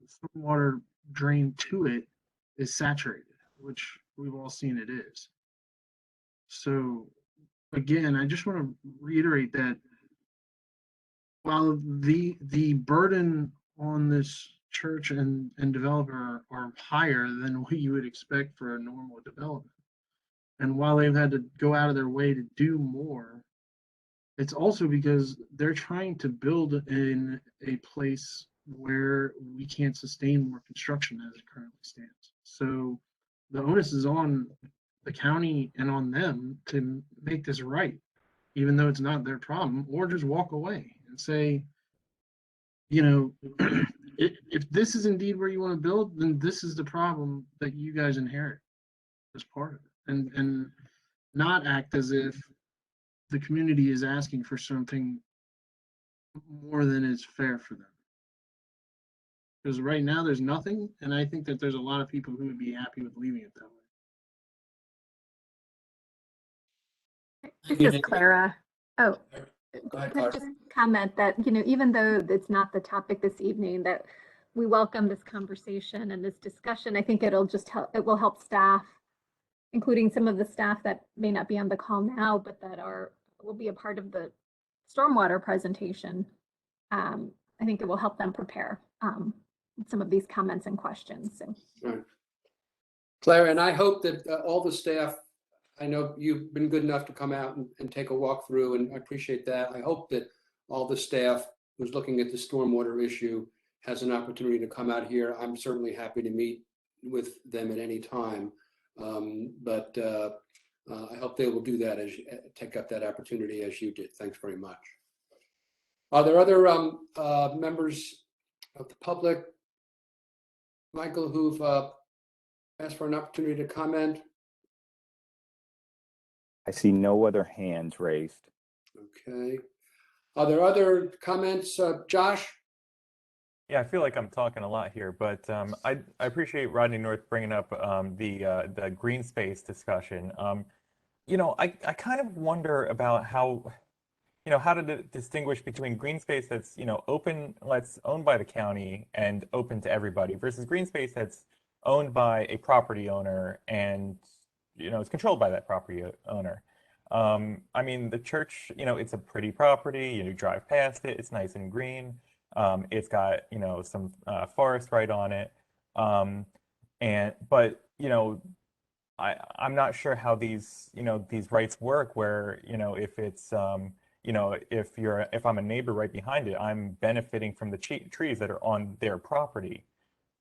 Speaker 13: stormwater drain to it is saturated, which we've all seen it is. So again, I just want to reiterate that while the burden on this church and developer are higher than what you would expect for a normal development. And while they've had to go out of their way to do more, it's also because they're trying to build in a place where we can't sustain more construction as it currently stands. So the onus is on the county and on them to make this right, even though it's not their problem, or just walk away and say, you know, if this is indeed where you want to build, then this is the problem that you guys inherit as part of it, and not act as if the community is asking for something more than is fair for them. Because right now there's nothing, and I think that there's a lot of people who would be happy with leaving it that way.
Speaker 10: This is Clara. Oh,
Speaker 1: Go ahead,
Speaker 10: can I
Speaker 1: Clara.
Speaker 10: just comment that, even though it's not the topic this evening, that we welcome this conversation and this discussion. I think it'll just help, it will help staff, including some of the staff that may not be on the call now, but that will be a part of the stormwater presentation. I think it will help them prepare some of these comments and questions. So.
Speaker 1: Right. Claire, and I hope that all the staff, I know you've been good enough to come out and take a walk through, and I appreciate that. I hope that all the staff who's looking at the stormwater issue has an opportunity to come out here. I'm certainly happy to meet with them at any time. But I hope they will do that, take up that opportunity as you did. Thanks very much. Are there other members of the public, Michael, who've asked for an opportunity to comment?
Speaker 9: I see no other hands raised.
Speaker 1: Okay. Are there other comments, Josh?
Speaker 3: Yeah, I feel like I'm talking a lot here, but I appreciate Rodney North bringing up the green space discussion. I kind of wonder about how to distinguish between green space that's open, owned by the county and open to everybody, versus green space that's owned by a property owner and it's controlled by that property owner. I mean, the church, it's a pretty property. You drive past it; it's nice and green. It's got some forest right on it, but I'm not sure how these these rights work. Where if it's if I'm a neighbor right behind it, I'm benefiting from the trees that are on their property.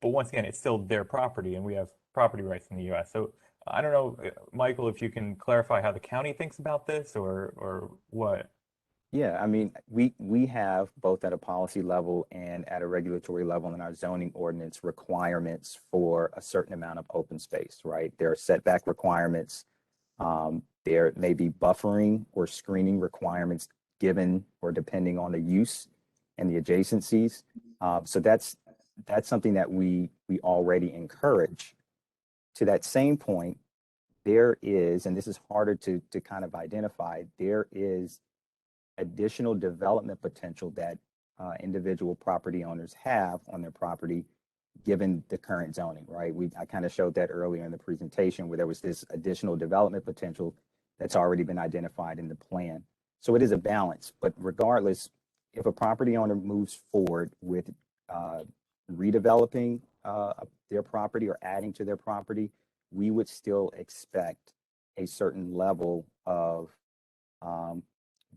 Speaker 3: But once again, it's still their property, and we have property rights in the U.S. So I don't know, Michael, if you can clarify how the county thinks about this, or what.
Speaker 9: Yeah, I mean, we have both at a policy level and at a regulatory level in our zoning ordinance requirements for a certain amount of open space, right? There are setback requirements. There may be buffering or screening requirements given or depending on the use and the adjacencies. So that's something that we already encourage. To that same point, there is, and this is harder to kind of identify, there is additional development potential that individual property owners have on their property given the current zoning, right? I kind of showed that earlier in the presentation where there was this additional development potential that's already been identified in the plan. So it is a balance, but regardless, if a property owner moves forward with redeveloping their property or adding to their property, we would still expect a certain level of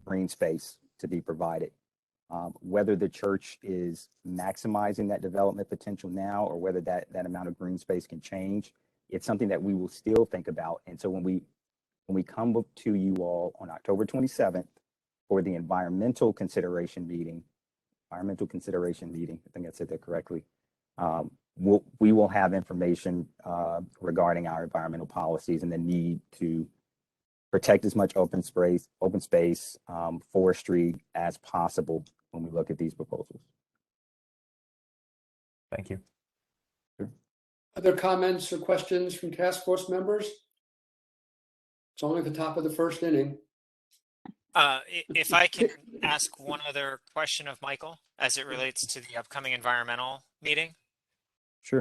Speaker 9: green space to be provided. Whether the church is maximizing that development potential now or whether that amount of green space can change, it's something that we will still think about. And so when we come to you all on October 27th for the environmental consideration meeting, I think I said that correctly, we will have information regarding our environmental policies and the need to protect as much open space, forestry as possible when we look at these proposals.
Speaker 3: Thank you.
Speaker 1: Other comments or questions from task force members? It's only the top of the first inning.
Speaker 2: If I can ask one other question of Michael as it relates to the upcoming environmental meeting.
Speaker 9: Sure.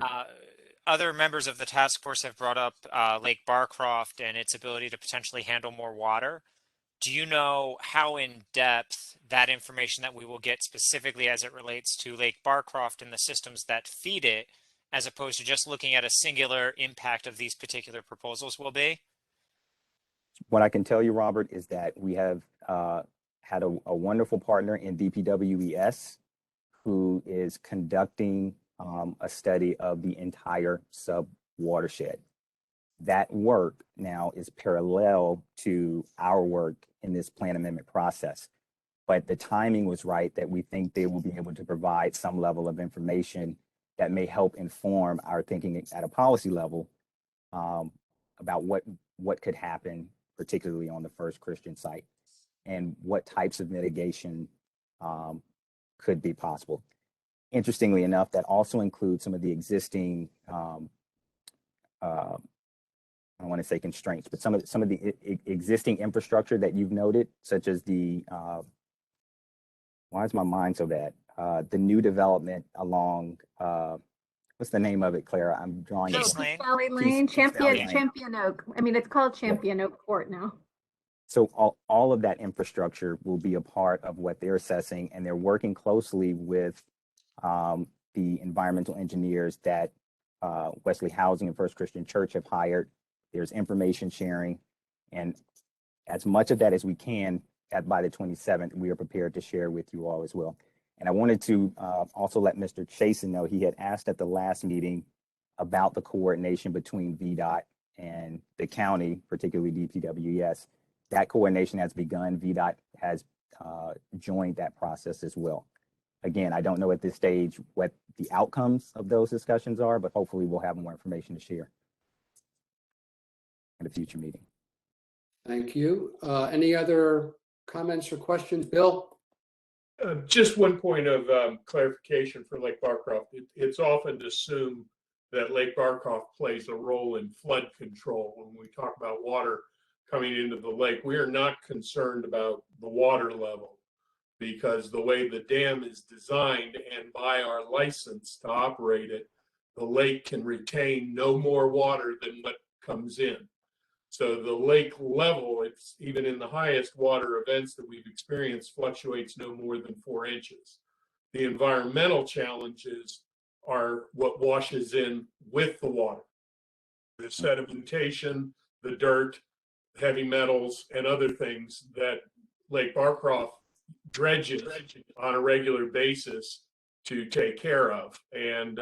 Speaker 2: Other members of the task force have brought up Lake Barcroft and its ability to potentially handle more water. do you know how in depth that information that we will get specifically as it relates to Lake Barcroft and the systems that feed it, as opposed to just looking at a singular impact of these particular proposals will be?
Speaker 9: What I can tell you, Robert, is that we have had a wonderful partner in DPWES who is conducting a study of the entire sub watershed. That work now is parallel to our work in this plan amendment process. But the timing was right that we think they will be able to provide some level of information that may help inform our thinking at a policy level about what could happen, particularly on the First Christian site, and what types of mitigation could be possible. Interestingly enough, that also includes some of the existing I don't want to say constraints, but some of the existing infrastructure that you've noted, such as the why is my mind so bad? The new development along what's the name of it, Clara? I'm drawing
Speaker 2: Peace
Speaker 9: it.
Speaker 2: Lane.
Speaker 10: Valley Lane,
Speaker 9: Peace Valley Lane.
Speaker 10: Champion Oak. I mean, it's called Champion Oak Court now.
Speaker 9: So all of that infrastructure will be a part of what they're assessing, and they're working closely with the environmental engineers that Wesley Housing and First Christian Church have hired. There's information sharing, and as much of that as we can by the 27th, we are prepared to share with you all as well. And I wanted to also let Mr. Chasen know he had asked at the last meeting about the coordination between VDOT and the county, particularly DPWES. That coordination has begun. VDOT has joined that process as well. Again, I don't know at this stage what the outcomes of those discussions are, but hopefully we'll have more information to share at a future meeting.
Speaker 1: Thank you. Any other comments or questions? Bill?
Speaker 4: Just one point of clarification for Lake Barcroft. It's often assumed that Lake Barcroft plays a role in flood control. When we talk about water coming into the lake, we are not concerned about the water level, because the way the dam is designed and by our license to operate it, the lake can retain no more water than what comes in. So the lake level, it's even in the highest water events that we've experienced, fluctuates no more than 4 inches. The environmental challenges are what washes in with the water. The sedimentation, the dirt, heavy metals, and other things that Lake Barcroft dredges on a regular basis to take care of. And,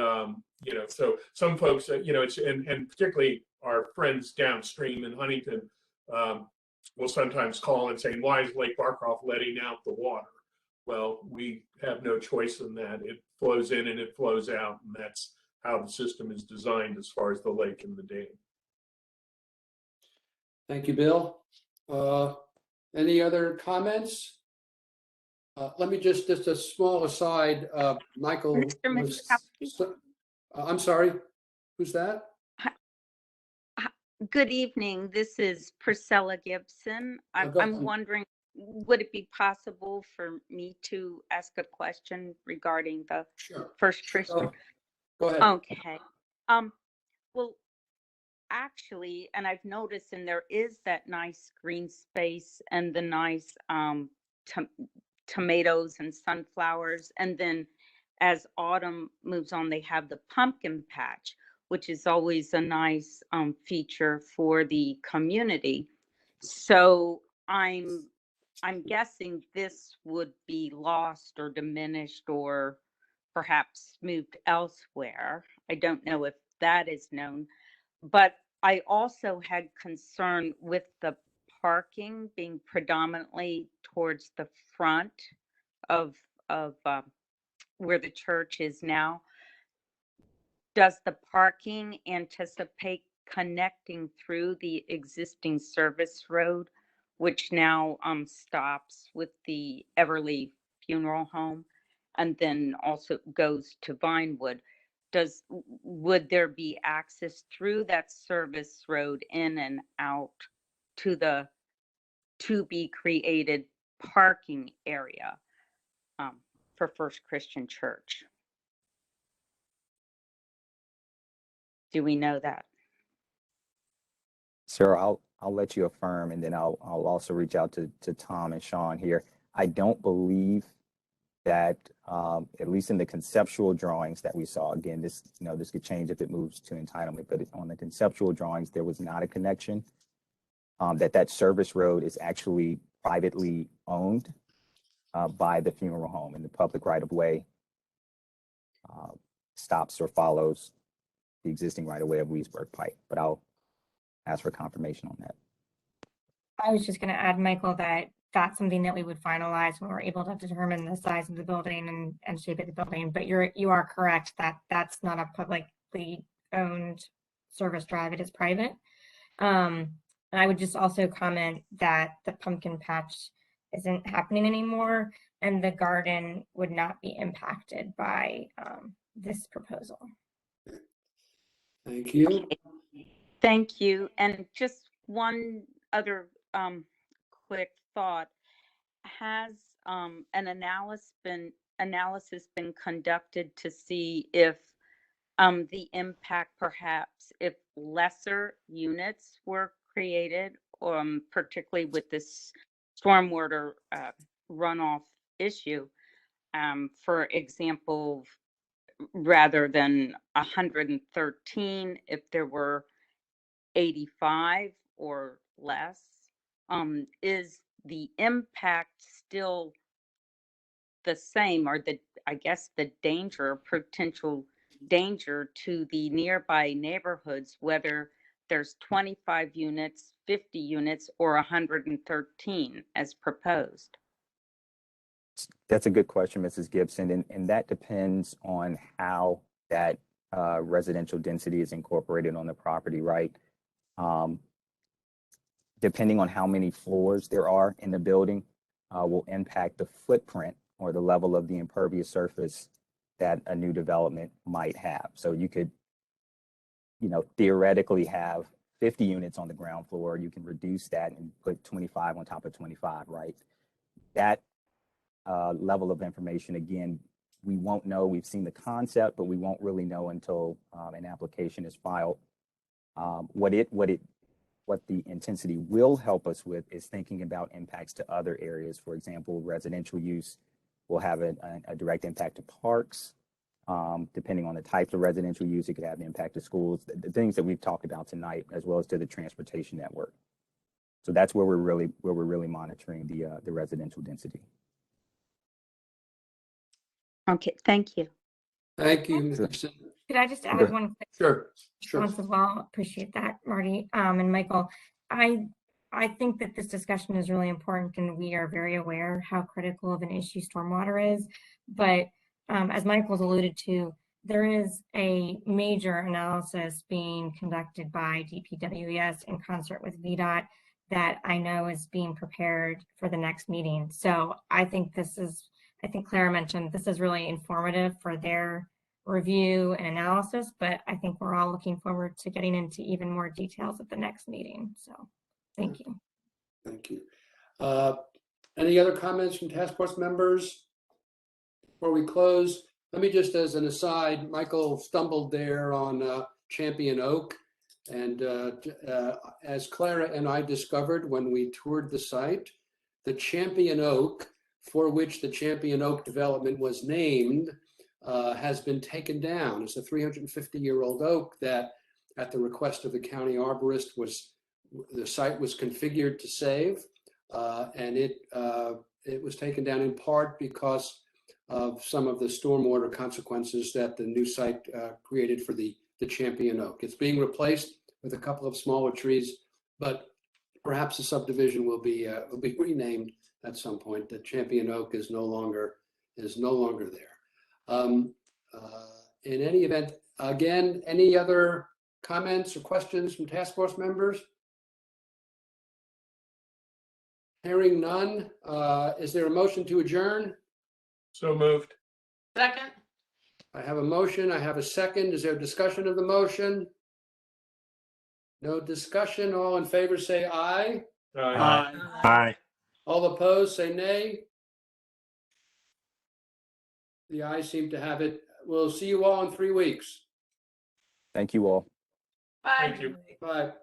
Speaker 4: so some folks, it's, and particularly our friends downstream in Huntington will sometimes call and say, why is Lake Barcroft letting out the water? Well, we have no choice in that. It flows in and it flows out, and that's how the system is designed as far as the lake and the dam.
Speaker 1: Thank you, Bill. Any other comments? Let me just a small aside. Michael, I'm sorry, who's that?
Speaker 14: Good evening. This is Priscilla Gibson. I'm wondering, would it be possible for me to ask a question regarding the First Christian?
Speaker 1: Go ahead.
Speaker 14: Okay. Well, actually, and I've noticed, and there is that nice green space and the nice tomatoes and sunflowers, and then as autumn moves on, they have the pumpkin patch, which is always a nice feature for the community. So I'm guessing this would be lost or diminished or perhaps moved elsewhere. I don't know if that is known, but I also had concern with the parking being predominantly towards the front of where the church is now. Does the parking anticipate connecting through the existing service road, which now stops with the Everly Funeral Home and then also goes to Vinewood? Would there be access through that service road in and out to the to be created parking area for First Christian Church? Do we know that?
Speaker 9: Sarah, let you affirm, and then I'll also reach out to Tom and Sean here. I don't believe that, at least in the conceptual drawings that we saw, again, this could change if it moves to entitlement, but on the conceptual drawings, there was not a connection. That service road is actually privately owned by the funeral home, and the public right-of-way stops or follows the existing right-of-way of Weisberg Pike, but I'll ask for confirmation on that.
Speaker 11: I was just going to add, Michael, that that's something that we would finalize when we're able to determine the size of the building and shape of the building. But you are correct that that's not a publicly owned service drive; it is private. And I would just also comment that the pumpkin patch isn't happening anymore, and the garden would not be impacted by this proposal.
Speaker 1: Thank you.
Speaker 14: Thank you. And just one other quick thought. Has an analysis been conducted to see if the impact, perhaps if lesser units were created, particularly with this stormwater runoff issue? For example, rather than 113, if there were 85 or less, is the impact still the same, or I guess the potential danger to the nearby neighborhoods, whether there's 25 units, 50 units, or 113 as proposed?
Speaker 9: That's a good question, Mrs. Gibson, and that depends on how that residential density is incorporated on the property, right? Depending on how many floors there are in the building, will impact the footprint or the level of the impervious surface that a new development might have. So you could, theoretically have 50 units on the ground floor. You can reduce that and put 25 on top of 25, right? That level of information, again, we won't know. We've seen the concept, but we won't really know until an application is filed. What the intensity will help us with is thinking about impacts to other areas. For example, residential use will have a direct impact to parks. Depending on the types of residential use, it could have an impact to schools, the things that we've talked about tonight, as well as to the transportation network. So that's where we're really monitoring the residential density.
Speaker 14: Okay, thank you.
Speaker 1: Thank you, Ms. Gibson.
Speaker 11: Could I just add one quick
Speaker 1: Sure.
Speaker 11: response as well? Appreciate that, Marty and Michael. I think that this discussion is really important, and we are very aware how critical of an issue stormwater is. But as Michael's alluded to, there is a major analysis being conducted by DPWES in concert with VDOT that I know is being prepared for the next meeting. So I think Clara mentioned this is really informative for their review and analysis, but I think we're all looking forward to getting into even more details at the next meeting. So thank you.
Speaker 1: Thank you. Any other comments from task force members before we close? Let me just, as an aside, Michael stumbled there on Champion Oak. And as Clara and I discovered when we toured the site, the Champion Oak, for which the Champion Oak development was named, has been taken down. It's a 350-year-old oak that, at the request of the county arborist, the site was configured to save, and it was taken down in part because of some of the stormwater consequences that the new site created for the Champion Oak. It's being replaced with a couple of smaller trees, but perhaps the subdivision will be renamed at some point. The Champion Oak is no longer there. In any event, again, any other comments or questions from task force members? Hearing none, is there a motion to adjourn?
Speaker 4: So moved.
Speaker 8: Second.
Speaker 1: I have a motion. I have a second. Is there discussion of the motion? No discussion. All in favor say aye.
Speaker 4: Aye.
Speaker 6: Aye.
Speaker 1: All opposed say nay. The ayes seem to have it. We'll see you all in 3 weeks.
Speaker 9: Thank you all.
Speaker 8: Bye.
Speaker 4: Thank you.
Speaker 1: Bye.